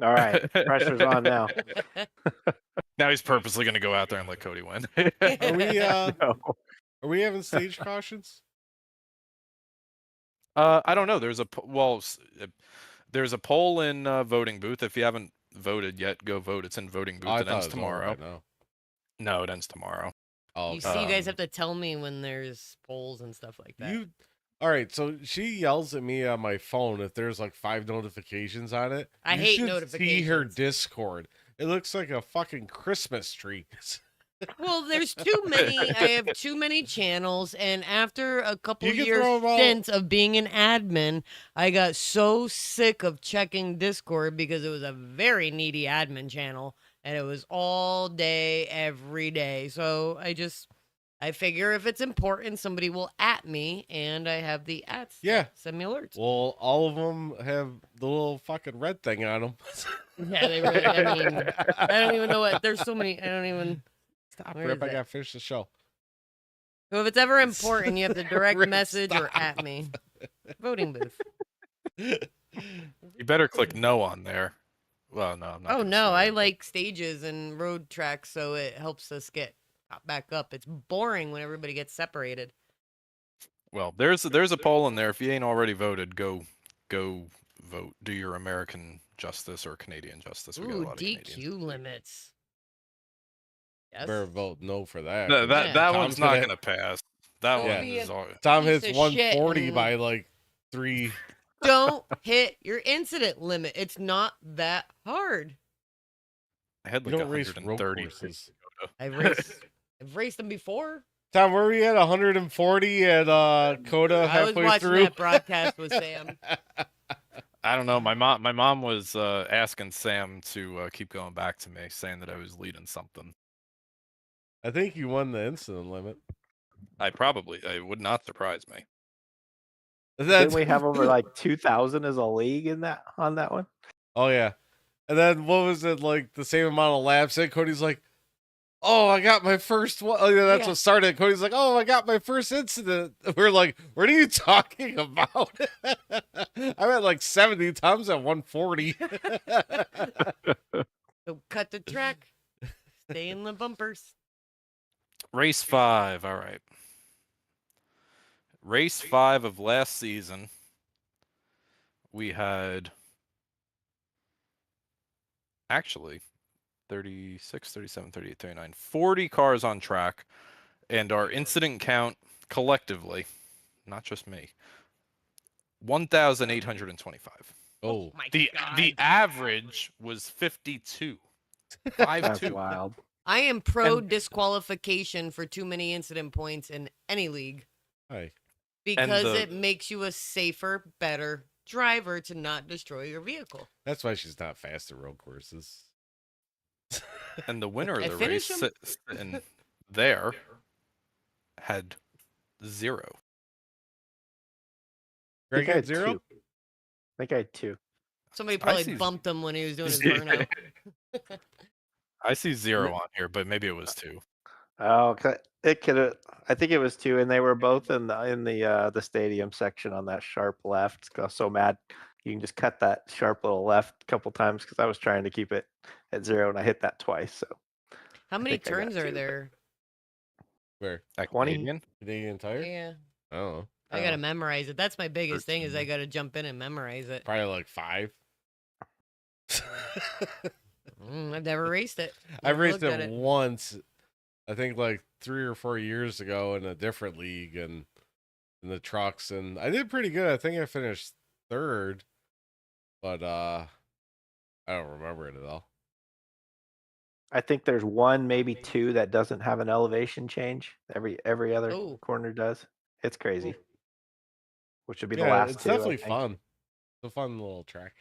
all right, pressure's on now. Now he's purposely going to go out there and let Cody win. Are we No. are we having stage cautions? I don't know. There's a poll in voting booth. If you haven't voted yet, go vote. It's in voting booth. I It thought ends it was over tomorrow. by now. No, it ends tomorrow. Oh, You okay. see, you guys have to tell me when there's polls and stuff like that. All right, so she yells at me on my phone if there's like 5 notifications on it. I You hate should See her notifications. Discord. It looks like a fucking Christmas tree. Well, there's too many. I have too many channels, and after a couple You can years throw 'em all- stint of being an admin, I got so sick of checking Discord because it was a very needy admin channel, and it was all day, every day. So I figure if it's important, somebody will at me, and I have the ats. that Yeah. send me alerts. Well, all of them have the little fucking red thing on them. Yeah, they really. I mean, I don't even know what. There's so many. I don't even. Stop, Where Rip. is I it? gotta finish the show. So if it's ever important, you have to direct Rip, message or stop. at me. Voting booth. You better click no on there. Well, no, I'm not. Oh gonna no, say I that, but- like stages and road tracks, so it helps us get back up. It's boring when everybody gets separated. Well, there's a poll in there. If you ain't already voted, go vote. Do your American justice or Canadian justice. We got a Ooh, lot of Canadians. DQ limits. Yes. Better vote no for that. That 'cause Yeah. that Tom's one's not gonna- gonna pass. That Yeah. one is all. Tom Piece hits of 140 shit by and- like 3. Don't hit your incident limit. It's not that hard. I had You like don't race road 130. courses. I've raced them before. Tom, where were you at? 140 at Coda I was halfway watching through. that broadcast with Sam. I don't know. My mom was asking Sam to keep going back to me, saying that I was leading something. I think you won the incident limit. It would not surprise me. Didn't we have over like 2,000 as a league in that on that one? Oh yeah. And then what was it, like the same amount of laps? And Cody's like, "Oh, I got my first one." Oh, yeah, that's Yeah. what started. Cody's like, "Oh, I got my first incident." We're like, "What are you talking about?" I'm at like 70. Tom's at 140. So cut the track. Stay in the bumpers. Race 5. All right. Race 5 of last season. We had actually 36, 37, 38, 39, 40 cars on track, and our incident count collectively, not just me, 1,825. Oh, my The God. average was 52. That's 5-2. wild. I am pro disqualification for too many incident points in any league hi. because the- it makes you a safer, better driver to not destroy your vehicle. That's why she's not fast at road courses. And the winner I of the race finish 'em? sitting there had 0. I Greg think I had had 0? 2. I think I had 2. Somebody I probably see- bumped him when he was doing his burnout. I see 0 on here, but maybe it was 2. Oh, it could have. I think it was 2, and they were both in the stadium section on that sharp left. I was so mad. You can just cut that sharp little left a couple times because I was trying to keep it at 0, and I hit that twice. So How many think I got turns are 2, there? Where? That 20? Canadian? Canadian Tire? Yeah. I don't know. I gotta memorize it. That's my biggest thing is I 13. gotta jump in and memorize it. Probably like 5. I've never raced it. I Never raced looked at it once, I think like 3 or 4 years ago in a different league and in the trucks, and I did pretty good. I think I finished 3rd, but I don't remember it at all. I think there's 1, maybe 2 that doesn't have an elevation change. Every other Oh. corner does. It's crazy. Which would be the Yeah, last it's 2. I definitely think. fun. It's a fun little track.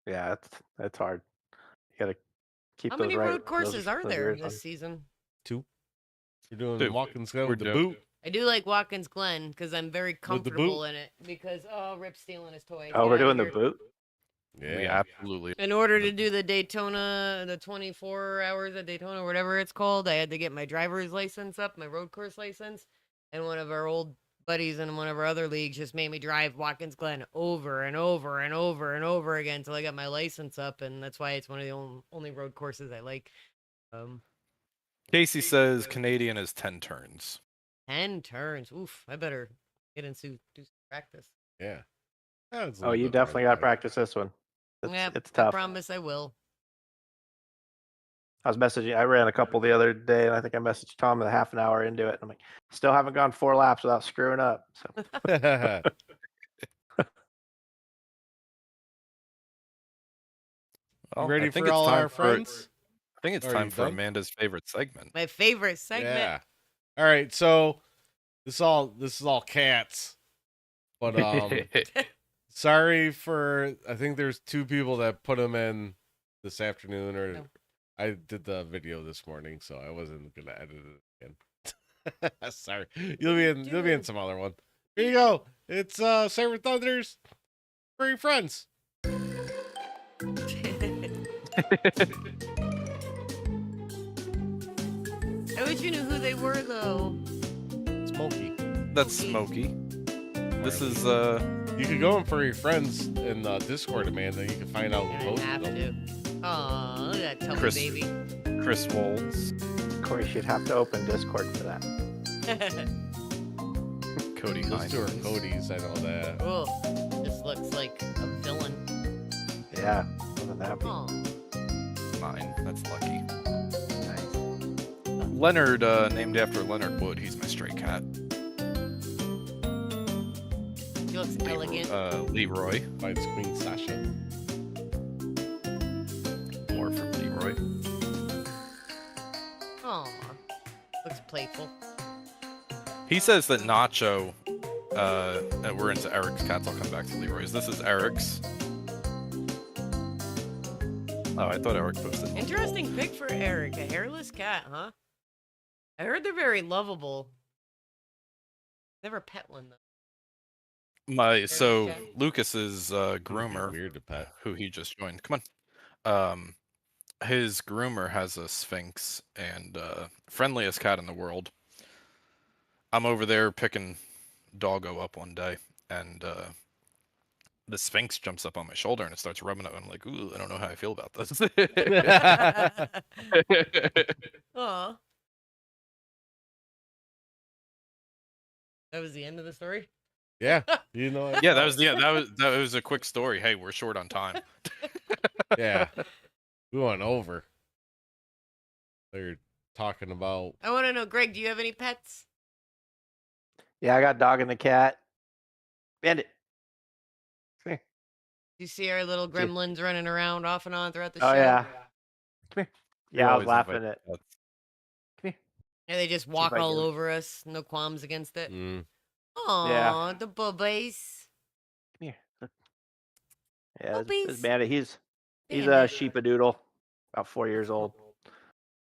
Yeah, it's hard. You gotta keep How those many right. road courses are those there rears this on. season? 2. You're doing 2. Watkins Glen We're with the doing- boot. I do like Watkins Glen because I'm very the comfortable boot. in it. Because Rip's stealing his toys. Oh, Get we're outta doing the here. boot. We Yeah. absolutely. In order to do the Daytona, the 24 hours at Daytona, whatever it's called, I had to get my driver's license up, my road course license, and one of our old buddies in one of our other leagues just made me drive Watkins Glen over and over and over and over again until I got my license up, and that's why it's one of the only road courses I like. Casey says Canadian is 10 turns. 10 turns. Oof, I better get into do some practice. Yeah. Yeah, it's a Oh, little you bit more definitely than got to that. practice this one. Yep, It's I tough. promise I will. I was messaging. I ran a couple the other day, and I think I messaged Tom a half an hour into it. And I'm like, still haven't gone 4 laps without screwing up. So Well, Ready I think for it's all time our for- friends? I think it's Are time you for done? Amanda's favorite segment. My favorite segment. Yeah. All right, so this is all cats. But sorry for, I think there's 2 people that put them in this afternoon, or No. I did the video this morning, so I wasn't gonna edit it again. Sorry, you'll be in some other one. Here you go. It's Cyber Thunders for your friends. I wish you knew who they were, though. Smokey. That's Smokey. This is You could go in for your friends in Discord, Amanda. You can find out I who don't posted have them. to. Aw, look at that tubby Chris. baby. Chris Wolds, Corey should have to open Discord for that. Cody Those 2 are Hines. Cody's, I know that. Oh, this looks like a villain. Yeah, wasn't happy. Oh, Mine. That's lucky. Nice. Leonard, named after Leonard Wood. He's my stray cat. He looks elegant. Leroy. By his Queen Sasha. More from Leroy. Aw. Looks playful. He says that Nacho, and we're into Eric's cats. I'll come back to Leroy's. This is Eric's. Oh, I thought Eric posted. Interesting pick for Eric. A hairless cat, huh? I heard they're very lovable. Never pet one though. So cat. Lucas's groomer, Weird to pet. who he just joined. Come on. His groomer has a Sphinx and friendliest cat in the world. I'm over there picking Doggo up one day, and the Sphinx jumps up on my shoulder and it starts rubbing it. I'm like, ooh, I don't know how I feel about this. Aw. That was the end of the story? Yeah, you know. Yeah, that was a quick story. Hey, we're short on time. Yeah, we went over. They're talking about. I want to know, Greg, do you have any pets? Yeah, I got dog and the cat. Bandit. Come here. Do you see our little Here. gremlins running around off and on throughout the show? Oh yeah. Come here. You Yeah, I was always laughing invite at. cats. Come here. Yeah, they just if walk I all can- over us. No qualms against it. Mm, Aw, the bubbies. Come here. Look. Yeah, this Puppies. Bandit. He's a Bandit. sheepadoodle, about 4 years old.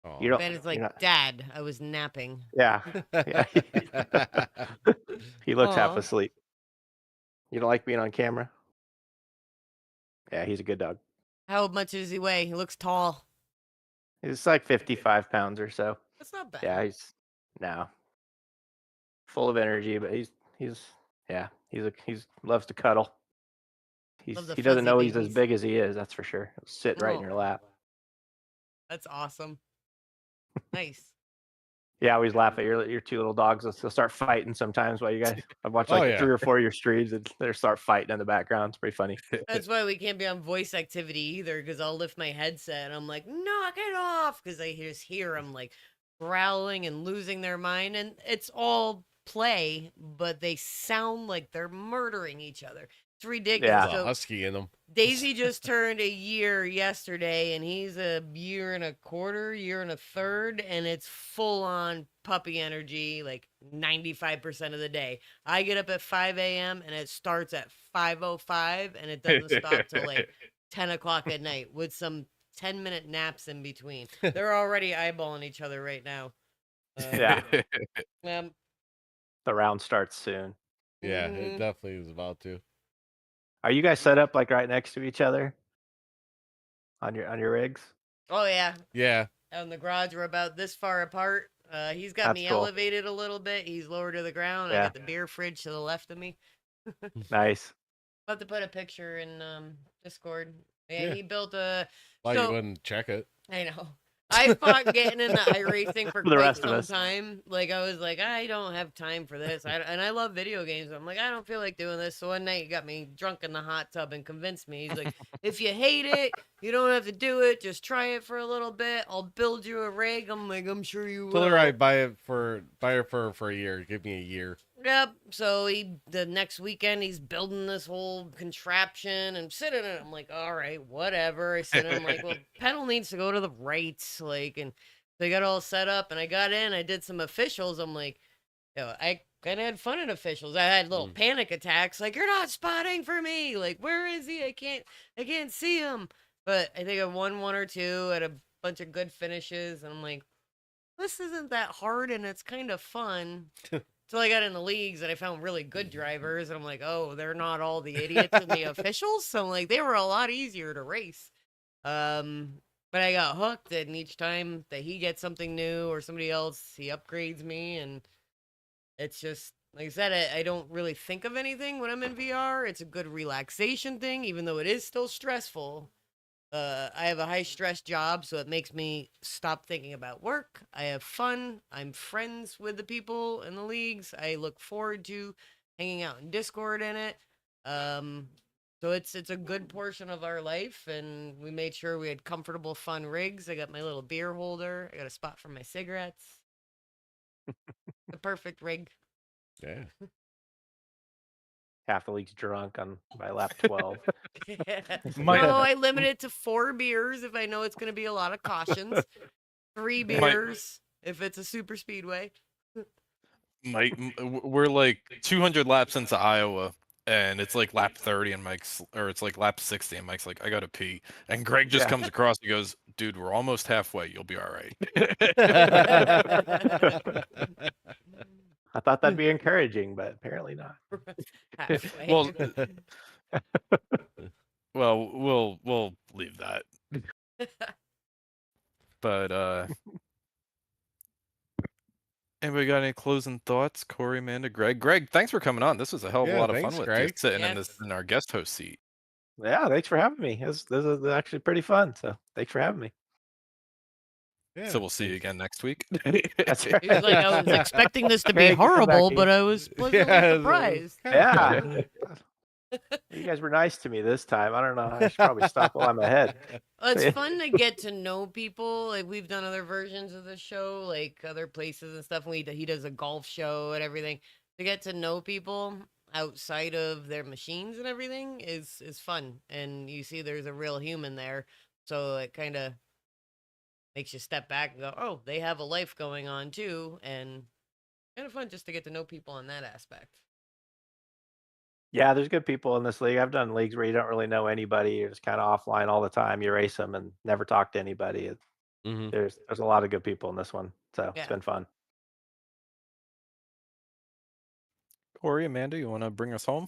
oh. You don't. Bandit's like, you're not- Dad, I was napping. Yeah. Yeah. He looks half Aw. asleep. You don't like being on camera? Yeah, he's a good dog. How much does he weigh? He looks tall. He's like 55 pounds or so. That's not bad. Yeah, he's full of energy, but he's loves to cuddle. Love the He doesn't fuzzy know he's as babies. big as he is. That's for sure. He'll sit right in Oh. your lap. That's awesome. Nice. Yeah, I always laugh at your two little dogs. They'll start fighting sometimes while you guys. I've watched like Oh, yeah. 3 or 4 of your streams, and they start fighting in the background. It's pretty funny. That's why we can't be on voice activity either, because I'll lift my headset and I'm like, knock it off, because I just hear them like growling and losing their mind, and it's all play, but they sound like they're murdering each other. It's ridiculous. Yeah. There's a So husky in them. Daisy just turned a year yesterday, and he's a year and a quarter, year and a third, and it's full on puppy energy like 95% of the day. I get up at 5 a.m. and it starts at 5:05, and it doesn't stop till like 10 o'clock at night with some 10-minute naps in between. They're already eyeballing each other right now. Yeah. Um, The round starts soon. Yeah, mhm. it definitely is about to. Are you guys set up like right next to each other on your rigs? Oh, yeah. Yeah. Out in the garage, we're about this far apart. He's got That's me cool. elevated a little bit. He's lower to the ground. I Yeah. got the beer fridge to the left of me. Nice. I'll have to put a picture in Discord. Yeah, Yeah. he built a. Why So- you wouldn't check it? I know. I fought getting into iRacing for For the quite rest of some us. time. Like, I was like, I don't have time for this. And I love video games. I'm like, I don't feel like doing this. So one night he got me drunk in the hot tub and convinced me. He's like, if you hate it, you don't have to do it. Just try it for a little bit. I'll build you a rig. I'm like, I'm sure you will. Tell her I buy it for a year. Give me a year. Yep. So the next weekend he's building this whole contraption and sitting in it. I'm like, all right, whatever. I sit in. I'm like, well, pedal needs to go to the right, like, and they got all set up. And I got in. I did some officials. I'm like, I kind of had fun in officials. I had little panic attacks, like, you're not spotting for me. Like, where is he? I can't see him. But I think I won one or two, had a bunch of good finishes, and I'm like, this isn't that hard, and it's kind of fun. So I got in the leagues and I found really good drivers, and I'm like, oh, they're not all the idiots in the officials. So I'm like, they were a lot easier to race. But I got hooked, and each time that he gets something new or somebody else, he upgrades me, and it's just like I said, I don't really think of anything when I'm in VR. It's a good relaxation thing, even though it is still stressful. I have a high stress job, so it makes me stop thinking about work. I have fun. I'm friends with the people in the leagues. I look forward to hanging out in Discord in it. So it's a good portion of our life, and we made sure we had comfortable, fun rigs. I got my little beer holder. I got a spot for my cigarettes. The perfect rig. Yeah. Half the league's drunk on by lap 12. My- No, I limit it to 4 beers if I know it's going to be a lot of cautions. 3 beers if it's a super speedway. We're like 200 laps into Iowa, and it's like lap 30, and it's like lap 60, and Mike's like, I gotta pee, and Greg just Yeah. comes across. He goes, "Dude, we're almost halfway. You'll be all right." I thought that'd be encouraging, but apparently not. Halfway. Well, we'll leave that. But anybody got any closing thoughts? Corey, Amanda, Greg. Greg, thanks for coming on. This was a hell of a Yeah, lot of thanks, fun with Greg. you sitting Yes. in our guest host seat. Yeah, thanks for having me. This is actually pretty fun. So thanks for having me. Yeah. So we'll see you again next week. That's He was like, I was expecting this to be Greg, come back horrible, in. but I was pleasantly Yeah, surprised. Yeah. You guys were nice to me this time. I don't know. I should probably stop while I'm ahead. Well, it's fun to get to know people. Like we've done other versions of the show, like other places and stuff. And he does a golf show and everything. To get to know people outside of their machines and everything is fun. And you see there's a real human there, so it kind of makes you step back and go, oh, they have a life going on too, and kind of fun just to get to know people in that aspect. Yeah, there's good people in this league. I've done leagues where you don't really know anybody. You're just kind of offline all the time. You race them and never talk to anybody. Mhm. There's a lot of good people in this one, so Yeah. it's been fun. Corey, Amanda, you want to bring us home?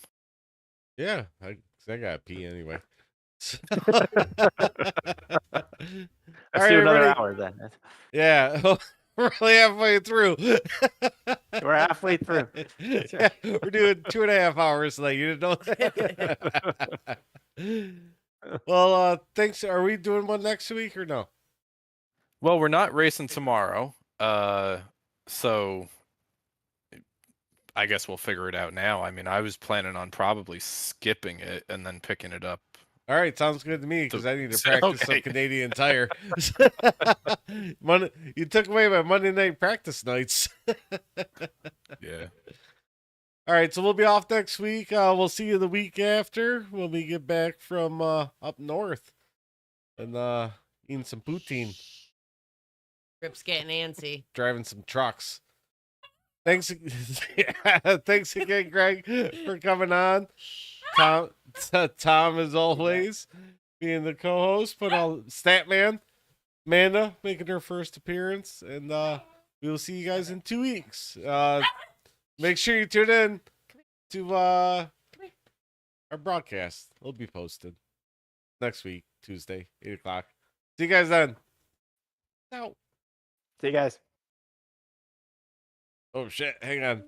Yeah, I gotta pee anyway. All Let's right, do another everybody. hour then. Yeah, we're only halfway through. We're halfway through. Yeah, we're doing 2.5 hours tonight. You didn't know that? Well, thanks. Are we doing one next week or no? Well, we're not racing tomorrow, so I guess we'll figure it out now. I mean, I was planning on probably skipping it and then picking it up. All right, sounds good to me because I need to So- practice some okay. Canadian Tire. You took away my Monday night practice nights. Yeah. All right, so we'll be off next week. We'll see you the week after when we get back from up north and eating some poutine, Rip's getting antsy. driving some trucks. Thanks, thanks again, Greg, for coming on. Tom, as always, being the co-host, but Statman, Amanda making her first appearance, and we will see you guys in 2 weeks. Make sure you tune in to our broadcast. It'll be posted next week, Tuesday, 8 o'clock. See you guys then. Out. See you guys. Oh shit! Hang on.